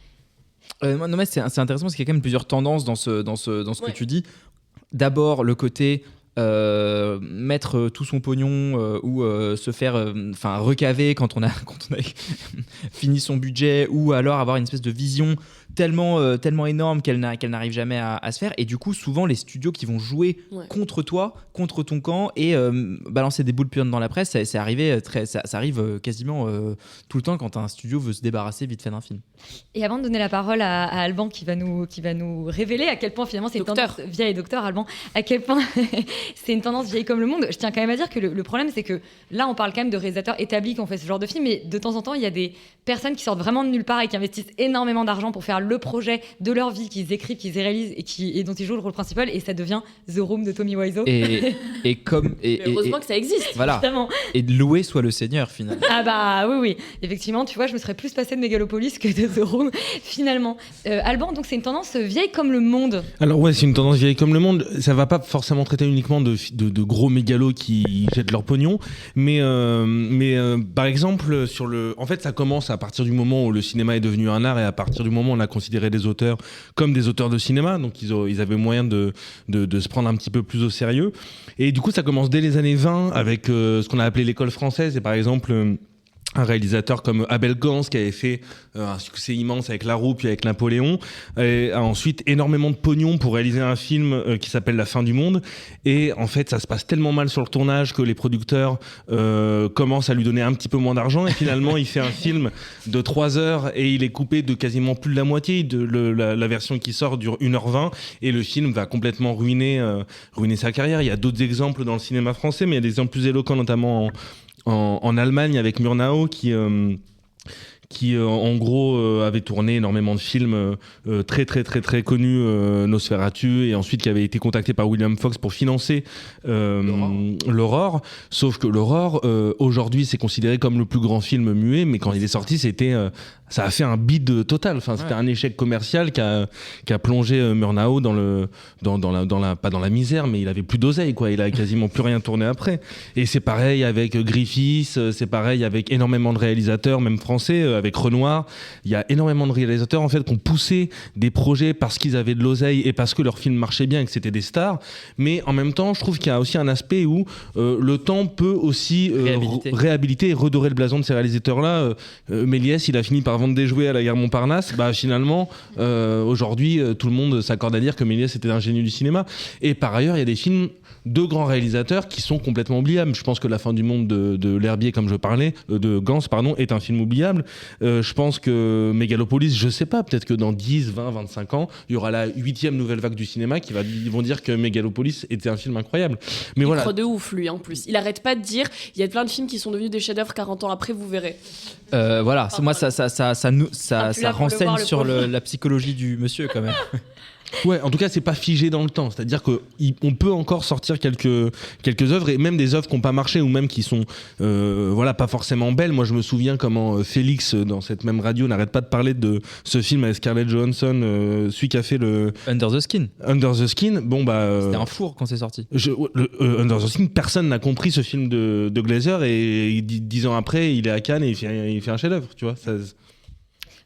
[SPEAKER 3] Non mais c'est intéressant parce qu'il y a quand même plusieurs tendances dans ce que tu dis. D'abord le côté mettre tout son pognon ou se faire recaver quand on a fini son budget, ou alors avoir une espèce de vision tellement énorme qu'elle n'arrive jamais à se faire, et du coup souvent les studios qui vont jouer contre toi, contre ton camp, et balancer des boules puantes dans la presse, ça arrive quasiment tout le temps quand un studio veut se débarrasser vite fait d'un film.
[SPEAKER 5] Et avant de donner la parole à Alban qui va nous révéler à quel point finalement c'est une tendance vieille, docteur Alban, à quel point c'est une tendance vieille comme le monde, je tiens quand même à dire que le problème c'est que là on parle quand même de réalisateurs établis qui ont fait ce genre de film, mais de temps en temps il y a des personnes qui sortent vraiment de nulle part et qui investissent énormément d'argent pour faire le projet de leur vie, qu'ils écrivent, qu'ils réalisent et dont ils jouent le rôle principal, et ça devient The Room de Tommy Wiseau.
[SPEAKER 3] Et
[SPEAKER 1] heureusement que ça existe.
[SPEAKER 3] Voilà.
[SPEAKER 5] Évidemment.
[SPEAKER 3] Et de louer soit le Seigneur finalement.
[SPEAKER 5] Ah bah oui. Effectivement, tu vois, je me serais plus passée de Megalopolis que de The Room finalement. Alban, donc c'est une tendance vieille comme le monde.
[SPEAKER 4] Alors ouais, c'est une tendance vieille comme le monde. Ça va pas forcément traiter uniquement de gros mégalos qui jettent leur pognon, mais par exemple en fait ça commence à partir du moment où le cinéma est devenu un art, et à partir du moment où on a considéré des auteurs comme des auteurs de cinéma, donc ils avaient moyen de se prendre un petit peu plus au sérieux, et du coup ça commence dès les années 20 avec ce qu'on a appelé l'école française, et par exemple un réalisateur comme Abel Gance qui avait fait un succès immense avec La Roue puis avec Napoléon, et a ensuite énormément de pognon pour réaliser un film qui s'appelle La Fin du Monde, et en fait ça se passe tellement mal sur le tournage que les producteurs commencent à lui donner un petit peu moins d'argent, et finalement il fait un film de 3 heures et il est coupé de quasiment plus de la moitié. La version qui sort dure 1h20 et le film va complètement ruiner sa carrière. Il y a d'autres exemples dans le cinéma français, mais il y a des exemples plus éloquents, notamment en Allemagne avec Murnau qui en gros avait tourné énormément de films très très très très connus, Nosferatu, et ensuite qui avait été contacté par William Fox pour financer l'Aurore. Sauf que l'Aurore aujourd'hui c'est considéré comme le plus grand film muet, mais quand il est sorti ça a fait un bide total. Enfin, c'était un échec commercial qui a plongé Murnau dans la pas dans la misère, mais il avait plus d'oseille, quoi. Il a quasiment plus rien tourné après. Et c'est pareil avec Griffiths, c'est pareil avec énormément de réalisateurs, même français, avec Renoir. Il y a énormément de réalisateurs en fait qui ont poussé des projets parce qu'ils avaient de l'oseille et parce que leurs films marchaient bien et que c'était des stars. Mais en même temps, je trouve qu'il y a aussi un aspect où le temps peut aussi réhabiliter et redorer le blason de ces réalisateurs-là. Méliès, il a fini par vendre des jouets à la gare Montparnasse. Finalement, aujourd'hui, tout le monde s'accorde à dire que Méliès était un génie du cinéma. Et par ailleurs, il y a des films de grands réalisateurs qui sont complètement oubliables. Je pense que La Fin du Monde de L'Herbier, comme je parlais, de Gans, est un film oubliable. Je pense que Mégalopolis, je sais pas, peut-être que dans 10, 20, 25 ans, il y aura la 8e nouvelle vague du cinéma ils vont dire que Mégalopolis était un film incroyable. Mais
[SPEAKER 1] il croit de ouf, lui, en plus. Il arrête pas de dire, il y a plein de films qui sont devenus des chefs-d'œuvre 40 ans après, vous verrez.
[SPEAKER 3] Voilà, moi ça renseigne sur la psychologie du monsieur quand même.
[SPEAKER 4] Ouais, en tout cas, c'est pas figé dans le temps. C'est-à-dire qu'on peut encore sortir quelques œuvres, et même des œuvres qui n'ont pas marché ou même qui sont pas forcément belles. Moi, je me souviens comment Félix, dans cette même radio, n'arrête pas de parler de ce film avec Scarlett Johansson, celui qui a fait le
[SPEAKER 3] Under the Skin.
[SPEAKER 4] C'était
[SPEAKER 3] un four quand c'est sorti.
[SPEAKER 4] Under the Skin, personne n'a compris ce film de Glazer, et 10 ans après, il est à Cannes et il fait un chef-d'œuvre. Tu vois, ça.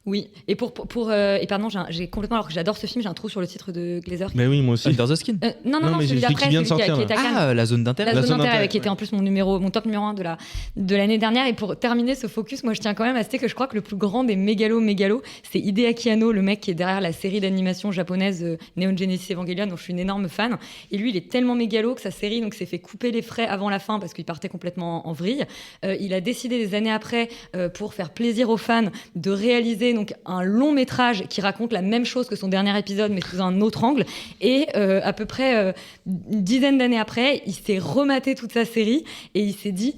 [SPEAKER 5] Oui, et et pardon, j'ai complètement, alors que j'adore ce film, j'ai un trou sur le titre de Glazer.
[SPEAKER 4] Mais oui, moi aussi.
[SPEAKER 3] Under the Skin.
[SPEAKER 5] Non, celui d'après,
[SPEAKER 4] qui vient de sortir.
[SPEAKER 5] Qui est à Cannes.
[SPEAKER 3] La zone d'intérêt.
[SPEAKER 5] La zone d'intérêt, qui était en plus mon top numéro 1 de l'année dernière. Et pour terminer ce focus, moi je tiens quand même à citer que je crois que le plus grand des mégalos, c'est Hideaki Anno, le mec qui est derrière la série d'animation japonaise Neon Genesis Evangelion, dont je suis une énorme fan. Et lui, il est tellement mégalo que sa série s'est fait couper les frais avant la fin parce qu'il partait complètement en vrille. Il a décidé des années après, pour faire plaisir aux fans, de réaliser donc un long métrage qui raconte la même chose que son dernier épisode mais sous un autre angle, et à peu près une dizaine d'années après il s'est rematé toute sa série et il s'est dit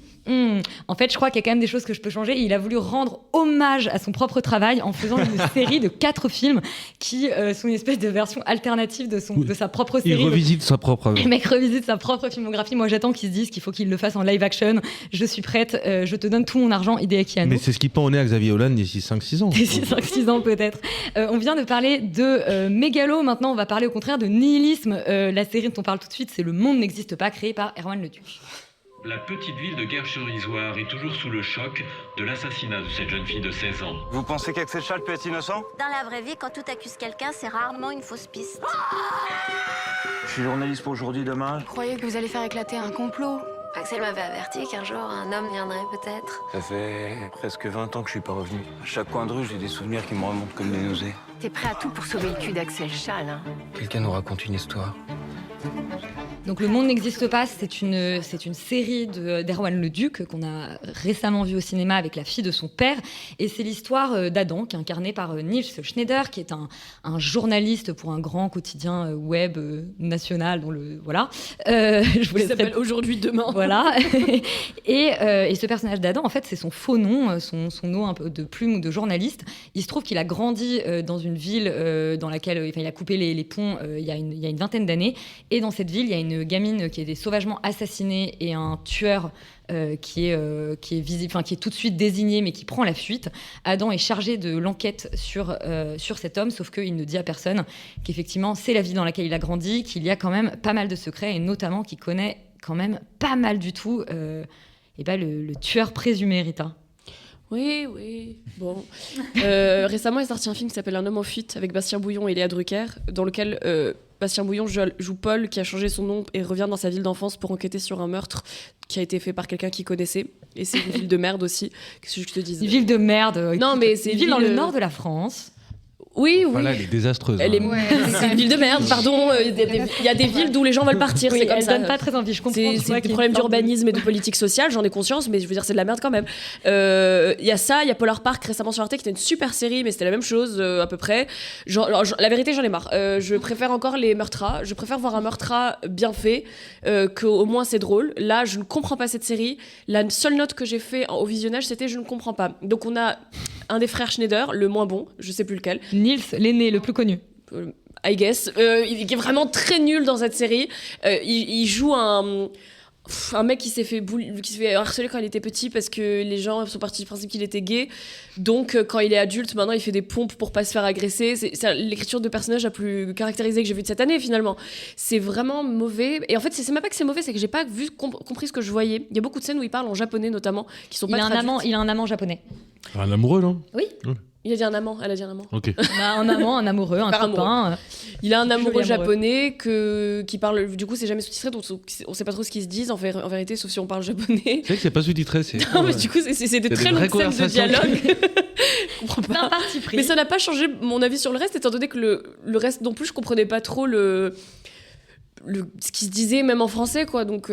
[SPEAKER 5] en fait je crois qu'il y a quand même des choses que je peux changer, et il a voulu rendre hommage à son propre travail en faisant une série de 4 films qui sont une espèce de version alternative de sa propre série.
[SPEAKER 4] Il revisite sa propre œuvre.
[SPEAKER 5] Le mec revisite sa propre filmographie. Moi j'attends qu'ils se disent qu'il faut qu'il le fasse en live action. Je suis prête, je te donne tout mon argent, Hideaki Anno.
[SPEAKER 4] Mais c'est ce qui pend au nez à Xavier Dolan d'ici 5-6 ans.
[SPEAKER 5] D'ici 5-6 ans peut-être. On vient de parler de mégalo, maintenant on va parler au contraire de nihilisme. La série dont on parle tout de suite, c'est Le Monde n'existe pas, créée par Erwan Leduc.
[SPEAKER 11] La petite ville de Guerre-sur-Isère est toujours sous le choc de l'assassinat de cette jeune fille de 16 ans.
[SPEAKER 12] Vous pensez qu'Axel Schall peut être innocent ?
[SPEAKER 13] Dans la vraie vie, quand tout accuse quelqu'un, c'est rarement une fausse piste.
[SPEAKER 12] Je suis journaliste pour Aujourd'hui Demain.
[SPEAKER 14] Vous croyez que vous allez faire éclater un complot ?
[SPEAKER 13] Axel m'avait averti qu'un jour, un homme viendrait peut-être.
[SPEAKER 12] Ça fait presque 20 ans que je suis pas revenu. À chaque coin de rue, j'ai des souvenirs qui me remontent comme des nausées.
[SPEAKER 14] T'es prêt à tout pour sauver le cul d'Axel Schall, hein ?
[SPEAKER 12] Quelqu'un nous raconte une histoire.
[SPEAKER 5] Donc Le Monde n'existe pas, c'est une série d'Erwan Leduc qu'on a récemment vu au cinéma avec la fille de son père, et c'est l'histoire d'Adam qui est incarné par Nils Schneider, qui est un journaliste pour un grand quotidien web national dont je vous laisse
[SPEAKER 1] s'appelle Aujourd'hui Demain.
[SPEAKER 5] Voilà. et ce personnage d'Adam, en fait, c'est son faux nom, son nom un peu de plume ou de journaliste. Il se trouve qu'il a grandi dans une ville dans laquelle il a coupé les ponts il y a une vingtaine d'années, et dans cette ville il y a une gamine qui est sauvagement assassinée et un tueur qui est visible, enfin qui est tout de suite désigné mais qui prend la fuite. Adam est chargé de l'enquête sur cet homme, sauf qu'il ne dit à personne qu'effectivement c'est la vie dans laquelle il a grandi, qu'il y a quand même pas mal de secrets, et notamment qu'il connaît quand même pas mal du tout le tueur présumé, Rita.
[SPEAKER 1] Oui. Bon. Récemment est sorti un film qui s'appelle Un homme en fuite avec Bastien Bouillon et Léa Drucker, dans lequel Bastien Bouillon joue Paul, qui a changé son nom et revient dans sa ville d'enfance pour enquêter sur un meurtre qui a été fait par quelqu'un qu'il connaissait. Et c'est une ville de merde aussi. Qu'est-ce que je te dis ?
[SPEAKER 5] Une ville de merde.
[SPEAKER 1] Non, mais c'est
[SPEAKER 5] une ville dans le nord de la France.
[SPEAKER 1] Oui.
[SPEAKER 4] Voilà, elle est désastreuse.
[SPEAKER 1] C'est une ville de merde, pardon. Il y a des villes d'où les gens veulent partir.
[SPEAKER 5] Oui,
[SPEAKER 1] c'est comme
[SPEAKER 5] elle
[SPEAKER 1] ça.
[SPEAKER 5] donne pas très envie. Je comprends.
[SPEAKER 1] C'est des problèmes d'urbanisme et de politique sociale, j'en ai conscience, mais je veux dire, c'est de la merde quand même. Il y a ça, il y a Polar Park récemment sur Arte qui était une super série, mais c'était la même chose à peu près. La vérité, j'en ai marre. Je préfère encore les meurtras. Je préfère voir un meurtra bien fait, qu'au moins c'est drôle. Là, je ne comprends pas cette série. La seule note que j'ai fait au visionnage, c'était je ne comprends pas. Donc on a un des frères Schneider, le moins bon, je sais plus lequel.
[SPEAKER 5] Nils, l'aîné, le plus connu.
[SPEAKER 1] I guess. Il est vraiment très nul dans cette série. Il joue un mec qui s'est fait harceler quand il était petit parce que les gens sont partis du principe qu'il était gay. Donc, quand il est adulte, maintenant, il fait des pompes pour pas se faire agresser. C'est l'écriture de personnage la plus caractérisée que j'ai vue de cette année, finalement. C'est vraiment mauvais. Et en fait, c'est même pas que c'est mauvais, c'est que j'ai pas compris ce que je voyais. Il y a beaucoup de scènes où il parle en japonais, notamment, qui sont pas traduites.
[SPEAKER 5] Il a un amant japonais.
[SPEAKER 4] Un amoureux, non ?
[SPEAKER 5] Oui.
[SPEAKER 1] Il a dit un amant, elle a dit un amant.
[SPEAKER 4] Ok.
[SPEAKER 5] Un amant, un amoureux, un copain.
[SPEAKER 1] Il a un amoureux japonais qui parle. Du coup, c'est jamais sous-titré, donc on sait pas trop ce qu'ils se disent en vérité, sauf si on parle japonais.
[SPEAKER 4] C'est vrai que c'est pas sous-titré.
[SPEAKER 1] Non, mais du coup, c'est des très longues scènes de dialogue. Je comprends pas.
[SPEAKER 5] C'est un parti pris.
[SPEAKER 1] Mais ça n'a pas changé mon avis sur le reste, étant donné que le reste non plus, je comprenais pas trop ce qui se disait, même en français, quoi. Donc,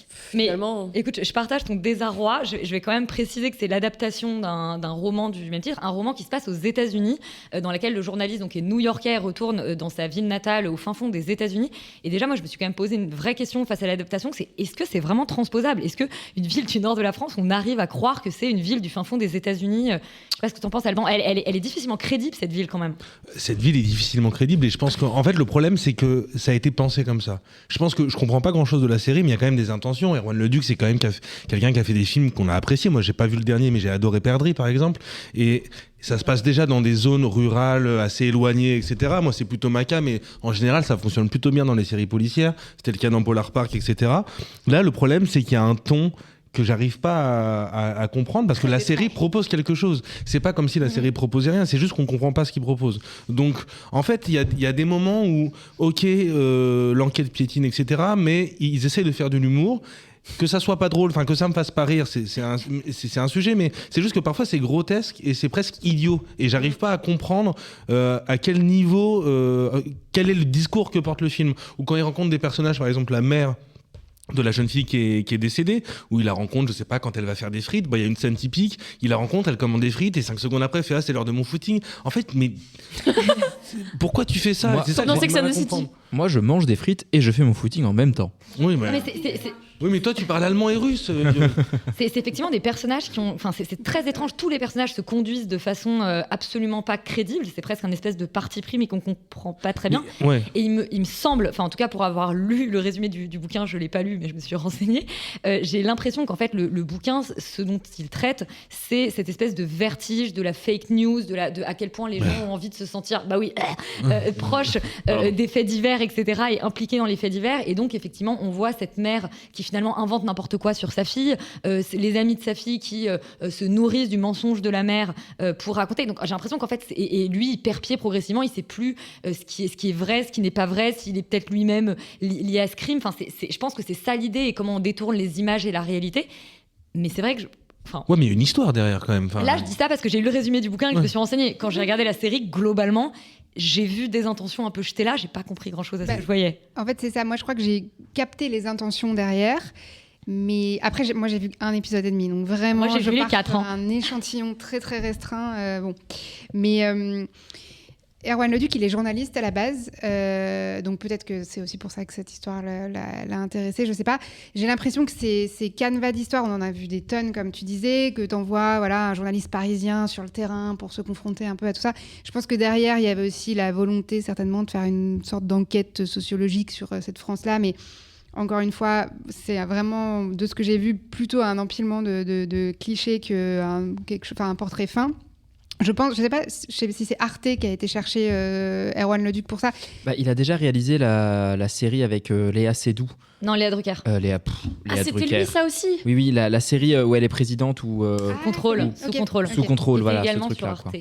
[SPEAKER 1] finalement...
[SPEAKER 5] Mais écoute, je partage ton désarroi. Je vais quand même préciser que c'est l'adaptation d'un roman du même titre, un roman qui se passe aux États-Unis, dans lequel le journaliste, donc, est new-yorkais, retourne dans sa ville natale, au fin fond des États-Unis. Et déjà, moi, je me suis quand même posé une vraie question face à l'adaptation. Est-ce que c'est vraiment transposable ? Est-ce qu'une ville du nord de la France, on arrive à croire que c'est une ville du fin fond des États-Unis ? Je sais pas ce que tu en penses, Alban. Elle est difficilement crédible, cette ville, quand même. Cette
[SPEAKER 4] ville est difficilement crédible, et je pense qu'en fait, le problème, c'est que ça a été pensé comme ça. Je pense que je comprends pas grand-chose de la série, mais il y a quand même des intentions. Erwan Leduc, c'est quand même quelqu'un qui a fait des films qu'on a appréciés. Moi, j'ai pas vu le dernier, mais j'ai adoré Perdrix, par exemple. Et ça se passe déjà dans des zones rurales assez éloignées, etc. Moi, c'est plutôt ma came, mais en général, ça fonctionne plutôt bien dans les séries policières. C'était le cas dans Polar Park, etc. Là, le problème, c'est qu'il y a un ton que j'arrive pas à comprendre, parce que la série propose quelque chose. C'est pas comme si la série proposait rien, c'est juste qu'on comprend pas ce qu'il propose. Donc, en fait, il y a des moments où, l'enquête piétine, etc., mais ils essaient de faire de l'humour. Que ça soit pas drôle, enfin que ça me fasse pas rire, c'est un sujet, mais c'est juste que parfois c'est grotesque et c'est presque idiot. Et j'arrive pas à comprendre à quel niveau, quel est le discours que porte le film. Ou quand il rencontre des personnages, par exemple la mère de la jeune fille qui est décédée, où il la rencontre, je sais pas, quand elle va faire des frites, il y a une scène typique, il la rencontre, elle commande des frites, et 5 secondes après, elle fait « Ah, c'est l'heure de mon footing ». En fait, mais pourquoi tu fais ça ? C'est ça que j'ai du mal à comprendre.
[SPEAKER 3] Moi, je mange des frites et je fais mon footing en même temps.
[SPEAKER 4] Oui, mais toi, tu parles allemand et russe.
[SPEAKER 5] C'est effectivement des personnages qui ont... Enfin, c'est très étrange. Tous les personnages se conduisent de façon absolument pas crédible. C'est presque un espèce de parti pris, mais qu'on comprend pas très bien.
[SPEAKER 4] Ouais.
[SPEAKER 5] Et il me semble, enfin en tout cas pour avoir lu le résumé du bouquin, je l'ai pas lu, mais je me suis renseignée, j'ai l'impression qu'en fait le bouquin, ce dont il traite, c'est cette espèce de vertige de la fake news, de à quel point les gens ont envie de se sentir, proches des faits divers, etc., et impliqués dans les faits divers. Et donc effectivement, on voit cette mère qui finalement invente n'importe quoi sur sa fille, les amis de sa fille qui se nourrissent du mensonge de la mère pour raconter. Donc j'ai l'impression qu'en fait, et lui, il perd pied progressivement, il sait plus ce qui est vrai, ce qui n'est pas vrai, s'il est peut-être lui-même lié à ce crime. Enfin, je pense que c'est ça l'idée, et comment on détourne les images et la réalité. Mais c'est vrai que
[SPEAKER 4] ouais, mais il y a une histoire derrière quand même.
[SPEAKER 5] Là, je dis ça parce que j'ai lu le résumé du bouquin et que je me suis renseignée. Quand j'ai regardé la série, globalement, j'ai vu des intentions un peu jetées là. J'ai pas compris grand-chose à ce que je voyais.
[SPEAKER 2] En fait, c'est ça. Moi, je crois que j'ai capté les intentions derrière. Mais après, moi, j'ai vu un épisode et demi. Donc vraiment,
[SPEAKER 5] moi, j'ai vu les 4 ans.
[SPEAKER 2] Un échantillon très, très restreint. Mais... Erwan Leduc, il est journaliste à la base, donc peut-être que c'est aussi pour ça que cette histoire l'a intéressé, je sais pas. J'ai l'impression que ces canevas d'histoire, on en a vu des tonnes, comme tu disais, que t'envoies un journaliste parisien sur le terrain pour se confronter un peu à tout ça. Je pense que derrière, il y avait aussi la volonté certainement de faire une sorte d'enquête sociologique sur cette France-là, mais encore une fois, c'est vraiment, de ce que j'ai vu, plutôt un empilement de clichés qu'un portrait fin. Je sais pas si c'est Arte qui a été chercher Erwan Leduc pour ça.
[SPEAKER 3] Il a déjà réalisé la série avec Léa Seydoux.
[SPEAKER 5] Non, Léa Drucker.
[SPEAKER 3] Léa
[SPEAKER 1] c'était
[SPEAKER 3] Drucker.
[SPEAKER 1] lui ça aussi.
[SPEAKER 3] Oui, la série où elle est présidente ou
[SPEAKER 5] contrôle,
[SPEAKER 2] sous
[SPEAKER 5] contrôle.
[SPEAKER 3] Sous contrôle, voilà,
[SPEAKER 5] également
[SPEAKER 3] ce truc-là.
[SPEAKER 5] sur Arte.
[SPEAKER 3] Ouais.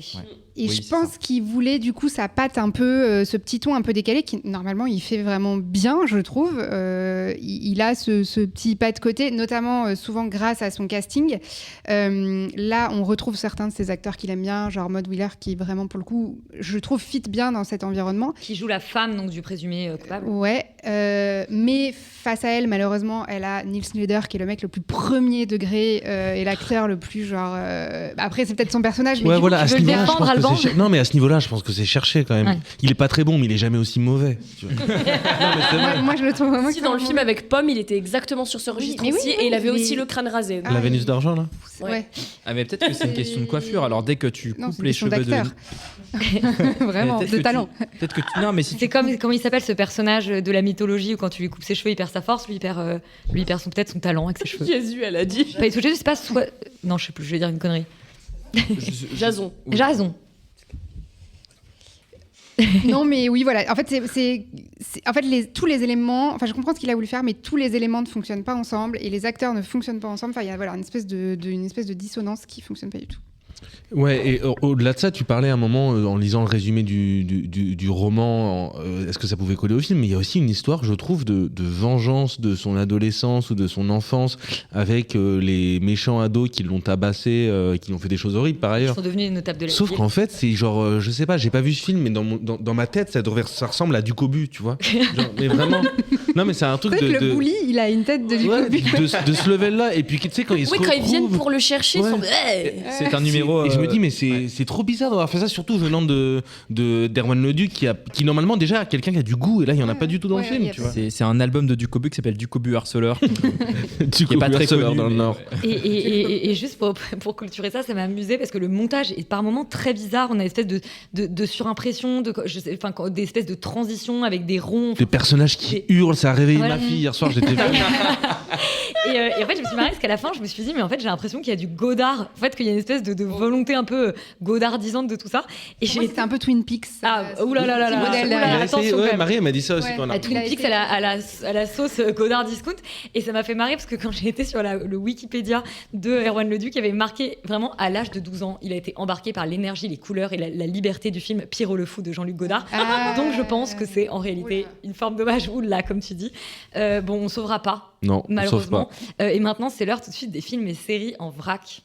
[SPEAKER 2] Et
[SPEAKER 3] Oui,
[SPEAKER 2] je
[SPEAKER 3] c'est
[SPEAKER 2] pense qu'il voulait du coup sa patte un peu, ce petit ton un peu décalé qui normalement il fait vraiment bien, je trouve. Il a ce petit pas de côté, notamment souvent grâce à son casting. Là, on retrouve certains de ses acteurs qu'il aime bien, genre Maud Wheeler, qui vraiment pour le coup, je trouve fit bien dans cet environnement.
[SPEAKER 5] Qui joue la femme donc du présumé coupable.
[SPEAKER 2] Ouais, mais face à elle, malheureusement, elle a Nils Schneider qui est le mec le plus premier degré et l'acteur le plus genre. Après, c'est peut-être son personnage, mais
[SPEAKER 4] Ouais,
[SPEAKER 2] du
[SPEAKER 4] voilà,
[SPEAKER 2] coup,
[SPEAKER 4] à
[SPEAKER 2] tu
[SPEAKER 4] ce
[SPEAKER 2] veux le
[SPEAKER 4] niveau-là, je
[SPEAKER 2] défendre
[SPEAKER 4] pense
[SPEAKER 2] à le
[SPEAKER 4] que
[SPEAKER 2] vendre.
[SPEAKER 4] non, mais à ce niveau-là, je pense que c'est cherché quand même.
[SPEAKER 5] Ouais.
[SPEAKER 4] Il est pas très bon, mais il est jamais aussi mauvais. Tu vois.
[SPEAKER 2] Moi, je le trouve vraiment.
[SPEAKER 1] Si dans le film avec Pomme, il était exactement sur ce registre
[SPEAKER 2] mais oui,
[SPEAKER 1] aussi,
[SPEAKER 2] oui,
[SPEAKER 1] et il avait
[SPEAKER 2] mais-
[SPEAKER 1] aussi le crâne rasé.
[SPEAKER 4] La Vénus d'argent, là.
[SPEAKER 2] Ouais.
[SPEAKER 3] Ah, mais peut-être que c'est une question de coiffure. Alors, dès que tu
[SPEAKER 2] Non,
[SPEAKER 3] coupes
[SPEAKER 2] c'est
[SPEAKER 3] les
[SPEAKER 2] une question
[SPEAKER 3] cheveux de.
[SPEAKER 2] d'acteur. Vraiment,
[SPEAKER 3] Peut-être
[SPEAKER 2] de
[SPEAKER 3] que
[SPEAKER 2] talent.
[SPEAKER 3] Peut-être que non, mais si
[SPEAKER 5] C'est comme comment il s'appelle ce personnage de la mythologie où quand tu lui coupes ses cheveux, il perd sa force, lui il perd peut-être son talent avec ses cheveux.
[SPEAKER 1] Jésus, elle a dit.
[SPEAKER 5] Pas je sais pas soit non, je sais plus, je vais dire une connerie.
[SPEAKER 1] Jason.
[SPEAKER 5] Jason.
[SPEAKER 2] Non, mais oui, voilà. En fait, tous les éléments. Enfin, je comprends ce qu'il a voulu faire, mais tous les éléments ne fonctionnent pas ensemble et les acteurs ne fonctionnent pas ensemble. Enfin, il y a une espèce de dissonance qui fonctionne pas du tout.
[SPEAKER 4] Ouais, et au-delà de ça, tu parlais à un moment, en lisant le résumé du roman, est-ce que ça pouvait coller au film? Mais il y a aussi une histoire, je trouve, de vengeance de son adolescence ou de son enfance avec les méchants ados qui l'ont tabassé, qui l'ont fait des choses horribles par
[SPEAKER 5] Ils
[SPEAKER 4] ailleurs.
[SPEAKER 5] sont devenus des notables de la
[SPEAKER 4] Sauf
[SPEAKER 5] ville.
[SPEAKER 4] qu'en fait, c'est genre, je sais pas, j'ai pas vu ce film, mais dans ma tête, ça ressemble à Ducobu, tu vois. Genre, mais vraiment. Non, mais c'est un truc
[SPEAKER 2] C'est vrai que
[SPEAKER 4] de.
[SPEAKER 2] le bully, il a une tête de
[SPEAKER 4] Ouais,
[SPEAKER 2] Ducobu.
[SPEAKER 4] de ce level-là, et puis tu sais, quand ils se
[SPEAKER 1] Oui, quand ils viennent
[SPEAKER 4] retrouvent-
[SPEAKER 1] pour le chercher, ils
[SPEAKER 4] Ouais.
[SPEAKER 1] sont.
[SPEAKER 3] c'est un numéro.
[SPEAKER 4] Et je me dis, mais c'est trop bizarre d'avoir fait ça, surtout venant d'Erwan Leduc, qui normalement déjà a quelqu'un qui a du goût, et là, il y en a pas du tout dans le film, tu vois.
[SPEAKER 3] C'est un album de Ducobu qui s'appelle Ducobu Harceleur.
[SPEAKER 4] Du
[SPEAKER 3] qui est pas très connu,
[SPEAKER 4] dans le
[SPEAKER 3] mais
[SPEAKER 4] Nord.
[SPEAKER 3] ouais.
[SPEAKER 5] Et juste pour clôturer ça m'a amusé parce que le montage est par moments très bizarre. On a une espèce de surimpression, des espèces de transitions avec des ronds.
[SPEAKER 4] Des personnages qui hurlent, ça a réveillé
[SPEAKER 5] Voilà.
[SPEAKER 4] ma fille hier soir, j'étais
[SPEAKER 5] Et en fait, je me suis marrée parce qu'à la fin, je me suis dit, mais en fait, j'ai l'impression qu'il y a du Godard. En fait, qu'il y a une espèce de volonté un peu godardisante de tout ça. Et
[SPEAKER 2] C'était un peu Twin Peaks.
[SPEAKER 5] Oulala,
[SPEAKER 2] petit modèle derrière.
[SPEAKER 5] attention. quand même.
[SPEAKER 4] Marie, elle m'a dit ça aussi.
[SPEAKER 2] Ouais.
[SPEAKER 4] quand on a-
[SPEAKER 5] À Twin Peaks à la sauce Godard Discount. Et ça m'a fait marrer parce que quand j'ai été sur le Wikipédia de Erwan Leduc, il y avait marqué vraiment à l'âge de 12 ans, il a été embarqué par l'énergie, les couleurs et la liberté du film Pierrot le Fou de Jean-Luc Godard. Donc je pense que c'est en réalité une forme d'hommage, oula, comme tu dis. Bon, on sauvera pas.
[SPEAKER 4] Non, on sauve
[SPEAKER 5] malheureusement.
[SPEAKER 4] pas.
[SPEAKER 5] Et maintenant, c'est l'heure tout de suite des films et séries en vrac.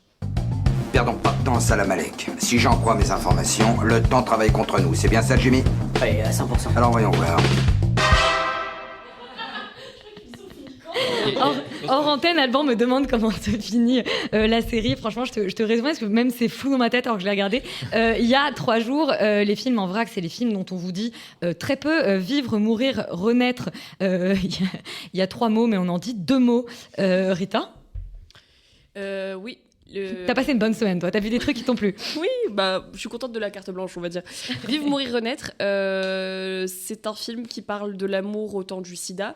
[SPEAKER 15] Perdons pas de temps, Salam Alek. Si j'en crois mes informations, le temps travaille contre nous. C'est bien ça, Jimmy?
[SPEAKER 16] Oui, à 100%.
[SPEAKER 15] Alors voyons voir.
[SPEAKER 5] Hors antenne, Alban me demande comment se finit la série. Franchement, je te résume parce que même c'est flou dans ma tête alors que je l'ai regardé. Il y a 3 jours, les films en vrac, c'est les films dont on vous dit très peu. Vivre, mourir, renaître. Il y a 3 mots, mais on en dit 2 mots. Rita,
[SPEAKER 1] Oui.
[SPEAKER 5] t'as passé une bonne semaine, toi. T'as vu des trucs qui t'ont plu.
[SPEAKER 1] Oui, je suis contente de la carte blanche, on va dire. Vivre, mourir, renaître. C'est un film qui parle de l'amour au temps du sida.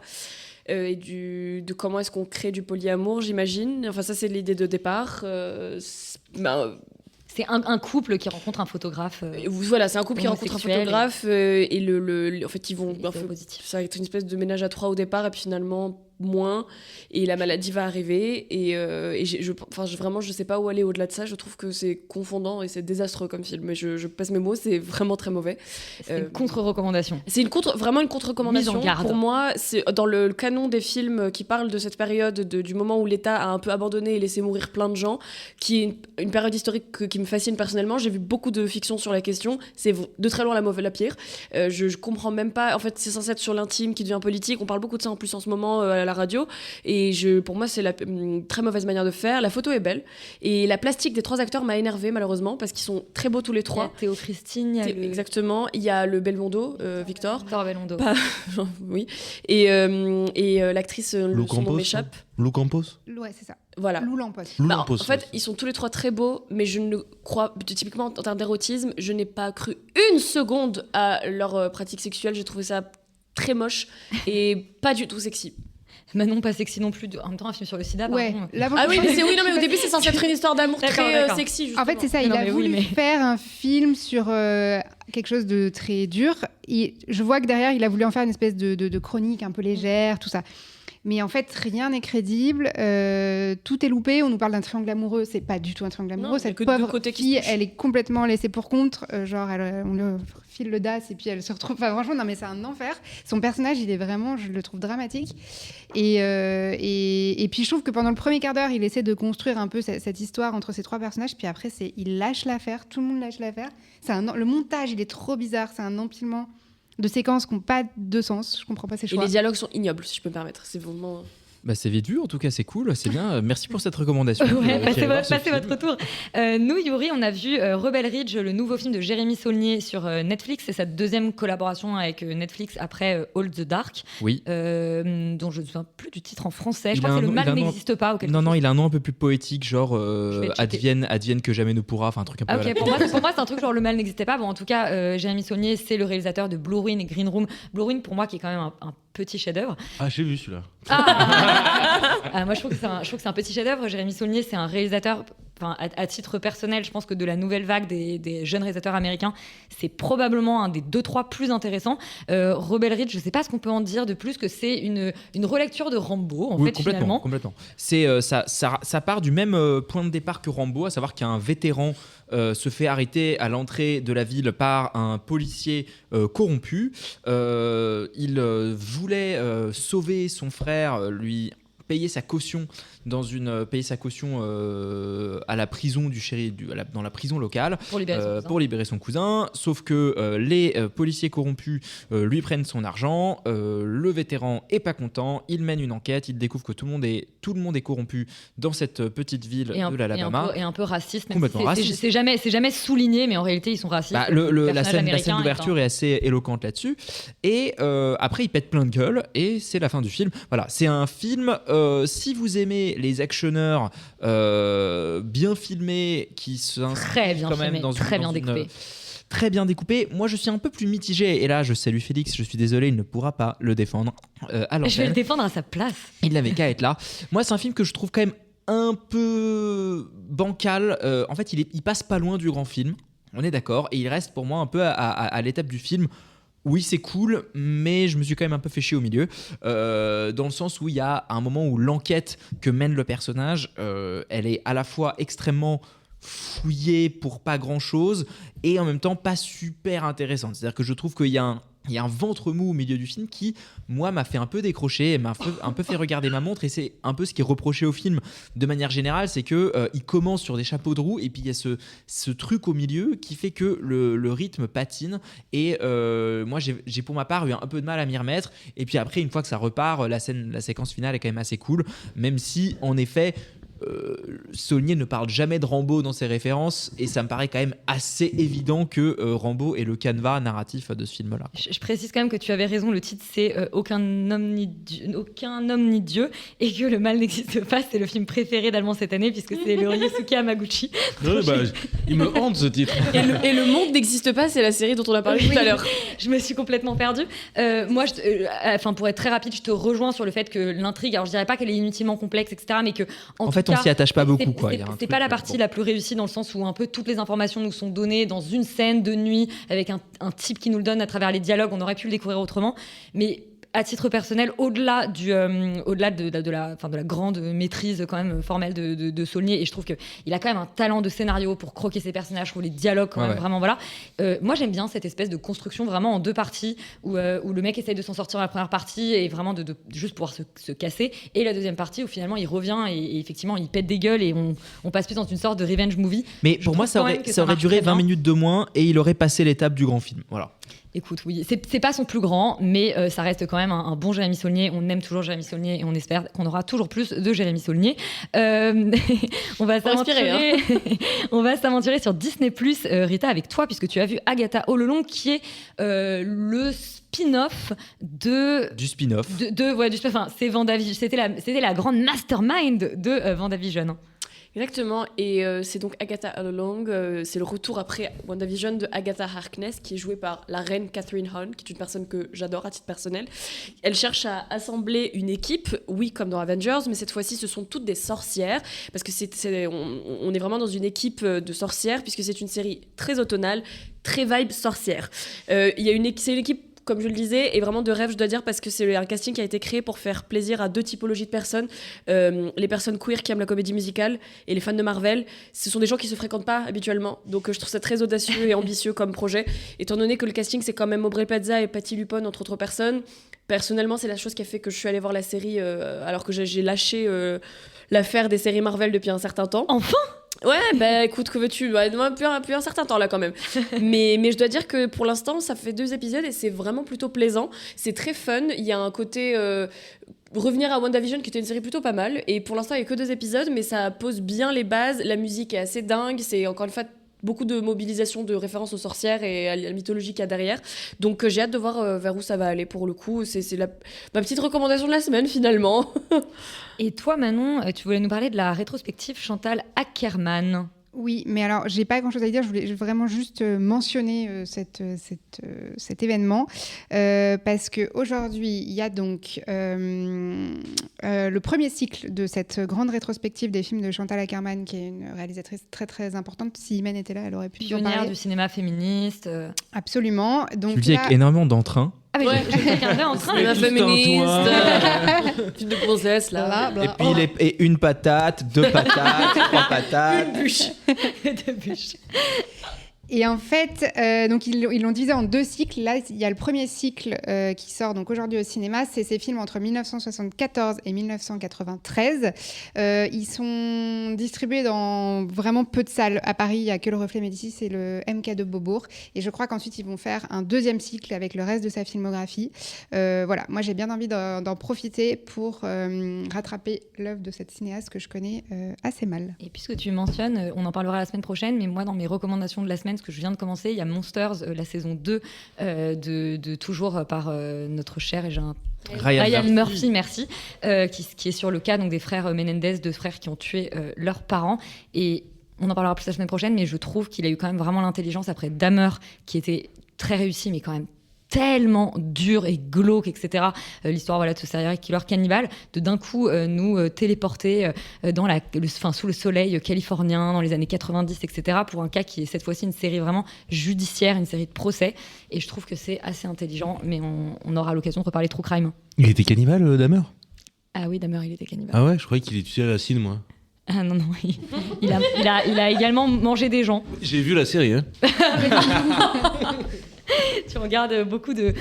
[SPEAKER 1] Et de comment est-ce qu'on crée du polyamour, j'imagine. Enfin, ça, c'est l'idée de départ.
[SPEAKER 5] C'est un couple qui rencontre un photographe.
[SPEAKER 1] Voilà, c'est un couple qui rencontre un
[SPEAKER 5] homosexuel
[SPEAKER 1] photographe en fait, ils vont. Ça va être une espèce de ménage à 3 au départ, et puis finalement moins, et la maladie va arriver, et vraiment, je sais pas où aller au-delà de ça. Je trouve que c'est confondant et c'est désastreux comme film. Mais je passe mes mots, c'est vraiment très mauvais.
[SPEAKER 5] C'est une contre-recommandation.
[SPEAKER 1] C'est vraiment une contre-recommandation.
[SPEAKER 5] Mise en garde.
[SPEAKER 1] Pour moi, c'est dans le canon des films qui parlent de cette période, du moment où l'État a un peu abandonné et laissé mourir plein de gens, qui est une période historique qui me fascine personnellement. J'ai vu beaucoup de fiction sur la question. C'est de très loin la pire. Je comprends même pas. En fait, c'est censé être sur l'intime qui devient politique. On parle beaucoup de ça en plus en ce moment à la radio. Et pour moi, c'est une très mauvaise manière de faire. La photo est belle. Et la plastique des 3 acteurs m'a énervée, malheureusement, parce qu'ils sont très beaux tous les 3.
[SPEAKER 5] Il y a Théo Christine,
[SPEAKER 1] Exactement. Il y a le Belmondo, Victor.
[SPEAKER 5] Victor Belmondo.
[SPEAKER 1] Oui. Et l'actrice, son nom m'échappe.
[SPEAKER 4] Lou Campos.
[SPEAKER 2] Ouais, c'est ça.
[SPEAKER 1] Voilà.
[SPEAKER 2] Lou Lampos.
[SPEAKER 1] En fait, ils sont tous les 3 très beaux, mais je ne crois, typiquement en termes d'érotisme, je n'ai pas cru une seconde à leur pratique sexuelle. J'ai trouvé ça très moche et pas du tout sexy.
[SPEAKER 5] Manon pas sexy non plus. En même temps, un film sur le sida.
[SPEAKER 2] Ouais.
[SPEAKER 5] Pardon.
[SPEAKER 2] Là,
[SPEAKER 1] Ah oui, mais au début, c'est censé être une histoire d'amour très sexy. Justement.
[SPEAKER 2] En fait, c'est ça. Il a voulu faire un film sur quelque chose de très dur. Et je vois que derrière, il a voulu en faire une espèce de chronique un peu légère, tout ça. Mais en fait, rien n'est crédible. Tout est loupé. On nous parle d'un triangle amoureux. C'est pas du tout un triangle amoureux. Cette pauvre fille, elle est complètement laissée pour compte. On lui file le DAS et puis elle se retrouve... Enfin, franchement, non, mais c'est un enfer. Son personnage, il est vraiment... Je le trouve dramatique. Et puis, je trouve que pendant le premier quart d'heure, il essaie de construire un peu cette histoire entre ces trois personnages. Puis après, il lâche l'affaire. Tout le monde lâche l'affaire. Le montage, il est trop bizarre. C'est un empilement de séquences qui n'ont pas de sens. Je comprends pas ces choix.
[SPEAKER 1] Et les dialogues sont ignobles, si je peux me permettre. C'est vraiment...
[SPEAKER 3] C'est vite vu, en tout cas, c'est cool, c'est bien. Merci pour cette recommandation.
[SPEAKER 5] Ouais, passez votre tour. Nous, Yuri, on a vu Rebel Ridge, le nouveau film de Jérémy Saulnier sur Netflix. C'est sa deuxième collaboration avec Netflix après All the Dark,
[SPEAKER 3] oui.
[SPEAKER 5] Dont je ne me souviens plus du titre en français. Je crois que c'est Le mal n'existe pas.
[SPEAKER 3] Non, il a un nom un peu plus poétique, genre advienne que jamais ne pourra, enfin un truc un peu...
[SPEAKER 5] Ok, pour moi, c'est un truc genre Le mal n'existait pas. Bon, en tout cas, Jérémy Saulnier, c'est le réalisateur de Blue Ruin et Green Room. Blue Ruin, pour moi, qui est quand même un petit chef-d'œuvre.
[SPEAKER 4] Ah, j'ai vu celui-là.
[SPEAKER 5] Moi, je trouve que c'est un petit chef-d'œuvre. Jérémy Saulnier, c'est un réalisateur. À titre personnel, je pense que de la nouvelle vague des jeunes réalisateurs américains, c'est probablement un des 2-3 plus intéressants. Rebel Ridge, je ne sais pas ce qu'on peut en dire de plus que c'est une relecture de Rambo, en fait, finalement.
[SPEAKER 3] Complètement. Ça part du même point de départ que Rambo, à savoir qu'un vétéran se fait arrêter à l'entrée de la ville par un policier corrompu. Il voulait sauver son frère, lui payer sa caution à la prison du shérif, dans la prison locale pour libérer son cousin. Sauf que les policiers corrompus lui prennent son argent. Le vétéran est pas content. Il mène une enquête. Il découvre que tout le monde est corrompu dans cette petite ville de l'Alabama.
[SPEAKER 5] Et un peu raciste.
[SPEAKER 3] Complètement raciste.
[SPEAKER 5] C'est jamais souligné, mais en réalité ils sont racistes.
[SPEAKER 3] La scène d'ouverture est assez éloquente là-dessus. Et après il pète plein de gueule et c'est la fin du film. Voilà, c'est un film. Si vous aimez les actionneurs bien filmés qui s'inscrivent quand même dans une très bien découpé. Moi, je suis un peu plus mitigé. Et là, je salue Félix. Je suis désolé, il ne pourra pas le défendre à l'antenne.
[SPEAKER 5] Je vais le défendre à sa place.
[SPEAKER 3] Il n'avait qu'à être là. Moi, c'est un film que je trouve quand même un peu bancal. En fait, il passe pas loin du grand film. On est d'accord. Et il reste pour moi un peu à l'étape du film. Oui, c'est cool, mais je me suis quand même un peu fait chier au milieu, dans le sens où il y a un moment où l'enquête que mène le personnage, elle est à la fois extrêmement fouillée pour pas grand-chose et en même temps pas super intéressante. C'est-à-dire que je trouve qu'il y a un ventre mou au milieu du film qui, moi, m'a fait un peu décrocher et m'a un peu fait regarder ma montre. Et c'est un peu ce qui est reproché au film de manière générale, c'est qu'il commence sur des chapeaux de roue et puis il y a ce truc au milieu qui fait que le rythme patine. Et moi, j'ai pour ma part eu un peu de mal à m'y remettre. Et puis après, une fois que ça repart, la séquence finale est quand même assez cool, même si, en effet... Saulnier ne parle jamais de Rambo dans ses références et ça me paraît quand même assez évident que Rambo est le canevas narratif de ce film-là.
[SPEAKER 5] Je précise quand même que tu avais raison, le titre c'est Aucun homme ni Dieu et que Le mal n'existe pas, c'est le film préféré d'Allemand cette année puisque c'est le Ryosuke Hamaguchi.
[SPEAKER 4] Il me hante ce titre.
[SPEAKER 1] Et le monde n'existe pas, c'est la série dont on a parlé tout à l'heure.
[SPEAKER 5] Je me suis complètement perdue. Moi, pour être très rapide, je te rejoins sur le fait que l'intrigue, alors je dirais pas qu'elle est inutilement complexe, etc., mais que en fait,
[SPEAKER 3] on s'y attache pas beaucoup.
[SPEAKER 5] C'est pas la partie la plus réussie dans le sens où un peu toutes les informations nous sont données dans une scène de nuit avec un type qui nous le donne à travers les dialogues. On aurait pu le découvrir autrement. Mais à titre personnel, au-delà de la grande maîtrise quand même formelle de Saulnier, et je trouve qu'il a quand même un talent de scénario pour croquer ses personnages, pour les dialogues quand même, vraiment voilà. Moi j'aime bien cette espèce de construction vraiment en deux parties où le mec essaye de s'en sortir dans la première partie et vraiment de juste pouvoir se casser, et la deuxième partie où finalement il revient et effectivement il pète des gueules et on passe plus dans une sorte de revenge movie.
[SPEAKER 3] Mais pour moi ça aurait duré 20 minutes de moins et il aurait passé l'étape du grand film. Voilà.
[SPEAKER 5] Écoute, oui, c'est pas son plus grand, mais ça reste quand même un bon Jérémy Saulnier. On aime toujours Jérémy Saulnier et on espère qu'on aura toujours plus de Jérémy Saulnier. On va s'aventurer sur Disney+, Rita, avec toi, puisque tu as vu Agatha All Along, qui est le spin-off du spin-off. Enfin, c'est Vendavision. C'était la grande mastermind de Vendavision.
[SPEAKER 1] Exactement, et c'est donc Agatha All Along, c'est le retour après WandaVision de Agatha Harkness, qui est jouée par la reine Catherine Hahn, qui est une personne que j'adore à titre personnel. Elle cherche à assembler une équipe, oui, comme dans Avengers, mais cette fois-ci ce sont toutes des sorcières, parce que on est vraiment dans une équipe de sorcières, puisque c'est une série très automnale, très vibe sorcière. C'est une équipe, comme je le disais, et vraiment de rêve, je dois dire, parce que c'est un casting qui a été créé pour faire plaisir à deux typologies de personnes. Les personnes queer qui aiment la comédie musicale et les fans de Marvel. Ce sont des gens qui se fréquentent pas habituellement. Donc je trouve ça très audacieux et ambitieux comme projet. Étant donné que le casting, c'est quand même Aubrey Plaza et Patti LuPone, entre autres personnes. Personnellement, c'est la chose qui a fait que je suis allée voir la série alors que j'ai lâché l'affaire des séries Marvel depuis un certain temps.
[SPEAKER 5] Enfin!
[SPEAKER 1] Ouais, bah écoute, que veux-tu, depuis un certain temps là quand même. mais je dois dire que pour l'instant, ça fait 2 épisodes et c'est vraiment plutôt plaisant. C'est très fun, il y a un côté... revenir à WandaVision qui était une série plutôt pas mal. Et pour l'instant, il n'y a que 2 épisodes, mais ça pose bien les bases. La musique est assez dingue, c'est encore une fois... beaucoup de mobilisation de références aux sorcières et à la mythologie qu'il y a derrière. Donc j'ai hâte de voir vers où ça va aller pour le coup. C'est ma petite recommandation de la semaine finalement.
[SPEAKER 5] Et toi Manon, tu voulais nous parler de la rétrospective Chantal Akerman.
[SPEAKER 2] Oui, mais alors, j'ai pas grand-chose à dire. Je voulais vraiment juste mentionner cet événement parce qu'aujourd'hui, il y a donc le premier cycle de cette grande rétrospective des films de Chantal Akerman, qui est une réalisatrice très, très importante. Si Imen était là, elle aurait pu en
[SPEAKER 5] pionnière
[SPEAKER 2] parler.
[SPEAKER 5] du cinéma féministe.
[SPEAKER 2] Absolument. Donc,
[SPEAKER 3] tu le dis avec énormément d'entrain.
[SPEAKER 5] Ah mais j'ai quelqu'un en train.
[SPEAKER 1] La féministe, film de grossesse là.
[SPEAKER 3] Et puis et une patate, 2 patates, 3 patates.
[SPEAKER 1] Une bûche.
[SPEAKER 5] 2 bûches.
[SPEAKER 2] Et en fait, donc ils l'ont divisé en 2 cycles. Là, il y a le premier cycle qui sort donc aujourd'hui au cinéma. C'est ces films entre 1974 et 1993. Ils sont distribués dans vraiment peu de salles. À Paris, il n'y a que le Reflet Médicis et le MK de Beaubourg. Et je crois qu'ensuite, ils vont faire un 2e cycle avec le reste de sa filmographie. Voilà, moi, j'ai bien envie d'en profiter pour rattraper l'œuvre de cette cinéaste que je connais assez mal.
[SPEAKER 5] Et puisque tu mentionnes, on en parlera la semaine prochaine, mais moi, dans mes recommandations de la semaine, ce que je viens de commencer, il y a Monsters, la saison 2 de toujours par notre cher et j'ai un Ryan Murphy, merci, qui est sur le cas donc, des frères Menendez, 2 frères qui ont tué leurs parents. Et on en parlera plus la semaine prochaine, mais je trouve qu'il a eu quand même vraiment l'intelligence après Dahmer, qui était très réussi, mais quand même tellement dur et glauque, etc. L'histoire de ce serial killer cannibale, de d'un coup nous téléporter sous le soleil californien dans les années 90, etc. pour un cas qui est cette fois-ci une série vraiment judiciaire, une série de procès. Et je trouve que c'est assez intelligent, mais on aura l'occasion de reparler True Crime.
[SPEAKER 4] Il était cannibale, Dahmer ?
[SPEAKER 5] Ah oui, Dahmer, il était cannibale.
[SPEAKER 4] Ah ouais, je croyais qu'il était acide, moi.
[SPEAKER 5] Ah non, il a également mangé des gens.
[SPEAKER 4] J'ai vu la série, hein.
[SPEAKER 5] Tu regardes beaucoup de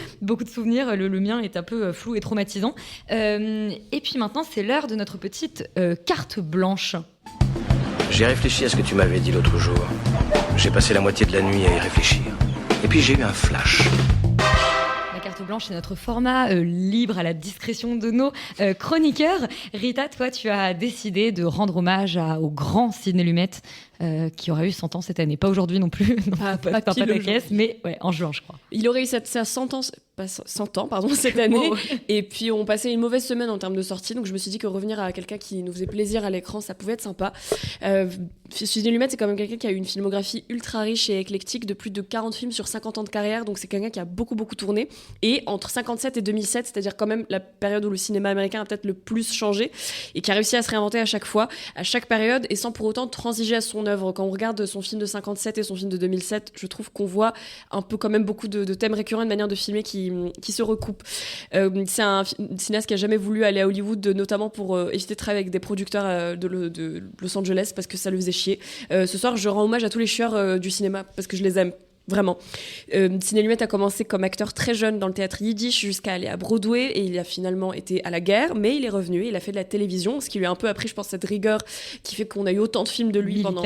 [SPEAKER 5] souvenirs, le mien est un peu flou et traumatisant. Et puis maintenant, c'est l'heure de notre petite carte blanche.
[SPEAKER 16] J'ai réfléchi à ce que tu m'avais dit l'autre jour. J'ai passé la moitié de la nuit à y réfléchir. Et puis j'ai eu un flash.
[SPEAKER 5] La carte blanche, c'est notre format libre à la discrétion de nos chroniqueurs. Rita, toi, tu as décidé de rendre hommage au grand Sidney Lumet, qui aurait eu 100 ans cette année. Pas aujourd'hui non plus, pas de caisse, mais ouais, en juin, je crois.
[SPEAKER 1] Il aurait eu sa 100 ans, pas 100 ans, pardon, cette année. Wow. Et puis, on passait une mauvaise semaine en termes de sortie, donc je me suis dit que revenir à quelqu'un qui nous faisait plaisir à l'écran, ça pouvait être sympa. Sidney Lumet, c'est quand même quelqu'un qui a eu une filmographie ultra riche et éclectique de plus de 40 films sur 50 ans de carrière, donc c'est quelqu'un qui a beaucoup tourné. Et entre 57 et 2007, c'est-à-dire quand même la période où le cinéma américain a peut-être le plus changé, et qui a réussi à se réinventer à chaque fois, à chaque période, et sans pour autant transiger à son œuvre. Quand on regarde son film de 57 et son film de 2007, je trouve qu'on voit un peu quand même beaucoup de thèmes récurrents, de manière de filmer qui se recoupent. C'est un cinéaste qui a jamais voulu aller à Hollywood, notamment pour éviter de travailler avec des producteurs de Los Angeles, parce que ça le faisait chier. Ce soir, je rends hommage à tous les chieurs du cinéma, parce que je les aime. Vraiment. Sidney Lumet a commencé comme acteur très jeune dans le théâtre yiddish jusqu'à aller à Broadway, et il a finalement été à la guerre, mais il est revenu, il a fait de la télévision, ce qui lui a un peu appris, je pense, cette rigueur qui fait qu'on a eu autant de films de lui pendant...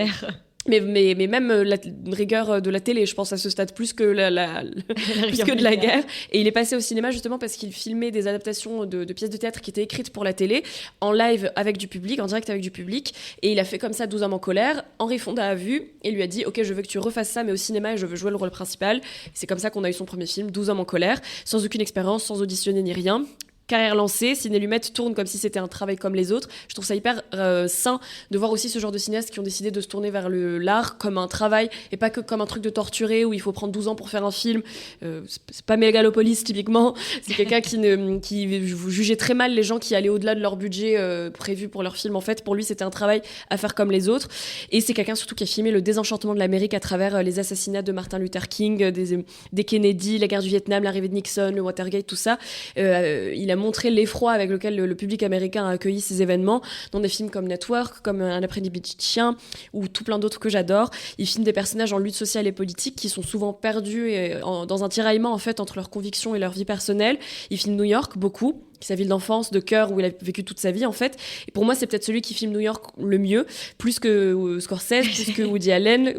[SPEAKER 1] Mais même la rigueur de la télé, je pense à ce stade, plus que plus que de la guerre. Et il est passé au cinéma justement parce qu'il filmait des adaptations de pièces de théâtre qui étaient écrites pour la télé, en live avec du public, en direct avec du public. Et il a fait comme ça 12 hommes en colère. Henry Fonda a vu et lui a dit « Ok, je veux que tu refasses ça, mais au cinéma, et je veux jouer le rôle principal. » C'est comme ça qu'on a eu son premier film, 12 hommes en colère, sans aucune expérience, sans auditionner ni rien. carrière lancée, Sidney Lumet tourne comme si c'était un travail comme les autres. Je trouve ça hyper sain de voir aussi ce genre de cinéastes qui ont décidé de se tourner vers l'art comme un travail et pas que comme un truc de torturé où il faut prendre 12 ans pour faire un film. C'est pas Megalopolis typiquement, c'est quelqu'un qui jugeait très mal les gens qui allaient au-delà de leur budget prévu pour leur film. En fait, pour lui, c'était un travail à faire comme les autres. Et c'est quelqu'un surtout qui a filmé le désenchantement de l'Amérique à travers les assassinats de Martin Luther King, des Kennedy, la guerre du Vietnam, l'arrivée de Nixon, le Watergate, tout ça. Il a montré l'effroi avec lequel le public américain a accueilli ces événements dans des films comme Network, comme Un après-midi de chien ou tout plein d'autres que j'adore. Il filme des personnages en lutte sociale et politique qui sont souvent perdus dans un tiraillement en fait entre leurs convictions et leur vie personnelle. Il filme New York beaucoup, sa ville d'enfance, de cœur, où il a vécu toute sa vie en fait. Et pour moi, c'est peut-être celui qui filme New York le mieux, plus que Scorsese, plus que Woody Allen.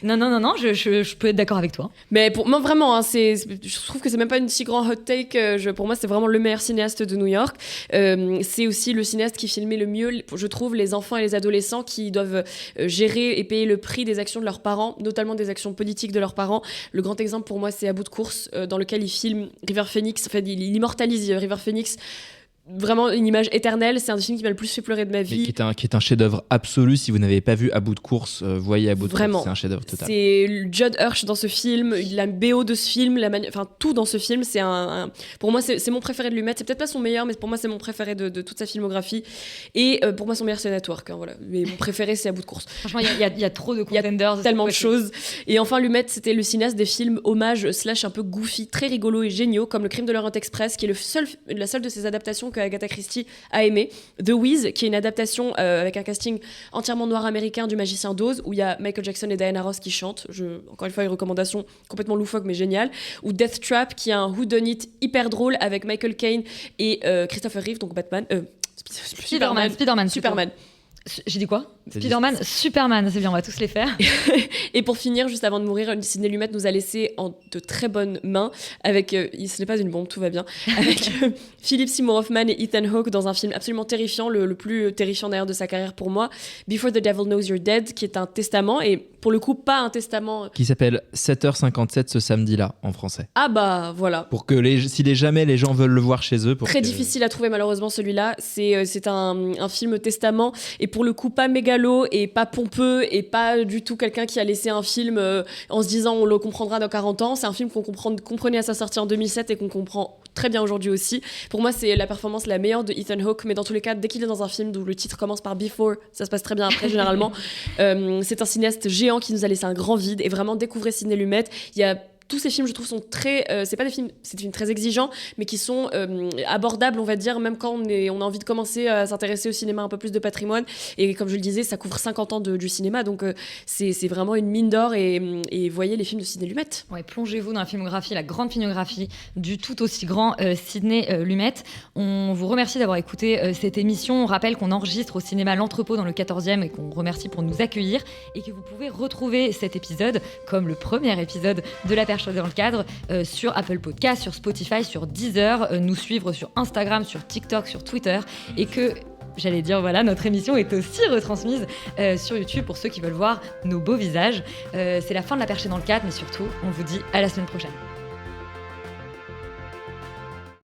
[SPEAKER 5] Non, je peux être d'accord avec toi.
[SPEAKER 1] Mais pour moi, vraiment, hein, je trouve que c'est même pas une si grande hot take. Pour moi, c'est vraiment le meilleur cinéaste de New York. C'est aussi le cinéaste qui filmait le mieux, je trouve, les enfants et les adolescents qui doivent gérer et payer le prix des actions de leurs parents, notamment des actions politiques de leurs parents. Le grand exemple pour moi, c'est À bout de course, dans lequel il filme River Phoenix. En fait, il immortalise River Phoenix. Vraiment une image éternelle, c'est un des films qui m'a le plus fait pleurer de ma vie.
[SPEAKER 3] Mais qui est un chef-d'œuvre absolu. Si vous n'avez pas vu À bout de course, voyez À bout de
[SPEAKER 1] Vraiment.
[SPEAKER 3] course, c'est un chef-d'œuvre total.
[SPEAKER 1] C'est Judd Hirsch dans ce film, la BO de ce film, tout dans ce film. C'est pour moi, c'est mon préféré de Lumet. C'est peut-être pas son meilleur, mais pour moi, c'est mon préféré de toute sa filmographie. Et pour moi, son meilleur, c'est Network. Hein, voilà. Mais mon préféré, c'est À bout de course.
[SPEAKER 5] Franchement, il y a trop de contenders.
[SPEAKER 1] Il y a tellement de choses. Et enfin, Lumet, c'était le cinéaste des films hommages / un peu goofy, très rigolos et géniaux, comme Le Crime de l'Orient Express, qui est la seule de ces adaptations que Agatha Christie a aimé. The Wiz, qui est une adaptation avec un casting entièrement noir américain du Magicien d'Oz, où il y a Michael Jackson et Diana Ross qui chantent. Encore une fois, une recommandation complètement loufoque mais géniale. Ou Death Trap, qui est un whodunit hyper drôle avec Michael Caine et Christopher Reeve, donc Batman. Superman.
[SPEAKER 5] J'ai dit quoi ? Spider-Man, Superman, c'est bien, on va tous les faire.
[SPEAKER 1] Et pour finir, juste avant de mourir, Sidney Lumet nous a laissé en de très bonnes mains avec, ce n'est pas une bombe, tout va bien, avec Philip Seymour Hoffman et Ethan Hawke dans un film absolument terrifiant, le plus terrifiant d'ailleurs de sa carrière pour moi, Before the Devil Knows You're Dead, qui est un testament, et pour le coup, pas un testament...
[SPEAKER 3] Qui s'appelle 7h57 ce samedi-là, en français.
[SPEAKER 1] Ah bah, voilà.
[SPEAKER 3] Pour que jamais les gens veulent le voir chez eux.
[SPEAKER 1] Très difficile à trouver malheureusement celui-là, c'est un film testament, et pour le coup, pas méga et pas pompeux et pas du tout quelqu'un qui a laissé un film en se disant on le comprendra dans 40 ans. C'est un film qu'on comprenait à sa sortie en 2007 et qu'on comprend très bien aujourd'hui aussi. Pour moi, c'est la performance la meilleure de Ethan Hawke, mais dans tous les cas, dès qu'il est dans un film où le titre commence par Before, ça se passe très bien après généralement. C'est un cinéaste géant qui nous a laissé un grand vide, et vraiment découvrez Sidney Lumet. Il y a tous ces films, je trouve, sont très... c'est des films très exigeants, mais qui sont abordables, on va dire, même quand on a envie de commencer à s'intéresser au cinéma un peu plus de patrimoine. Et comme je le disais, ça couvre 50 ans du cinéma, donc c'est vraiment une mine d'or. Et voyez les films de Sidney Lumet.
[SPEAKER 5] Ouais, plongez-vous dans la grande filmographie du tout aussi grand Sidney Lumet. On vous remercie d'avoir écouté cette émission. On rappelle qu'on enregistre au cinéma L'Entrepôt dans le 14e et qu'on remercie pour nous accueillir, et que vous pouvez retrouver cet épisode, comme le premier épisode de La Perche dans le cadre, sur Apple Podcast, sur Spotify, sur Deezer, nous suivre sur Instagram, sur TikTok, sur Twitter, et que, j'allais dire, voilà, notre émission est aussi retransmise sur YouTube pour ceux qui veulent voir nos beaux visages. C'est la fin de La Perche dans le cadre, mais surtout, on vous dit à la semaine prochaine.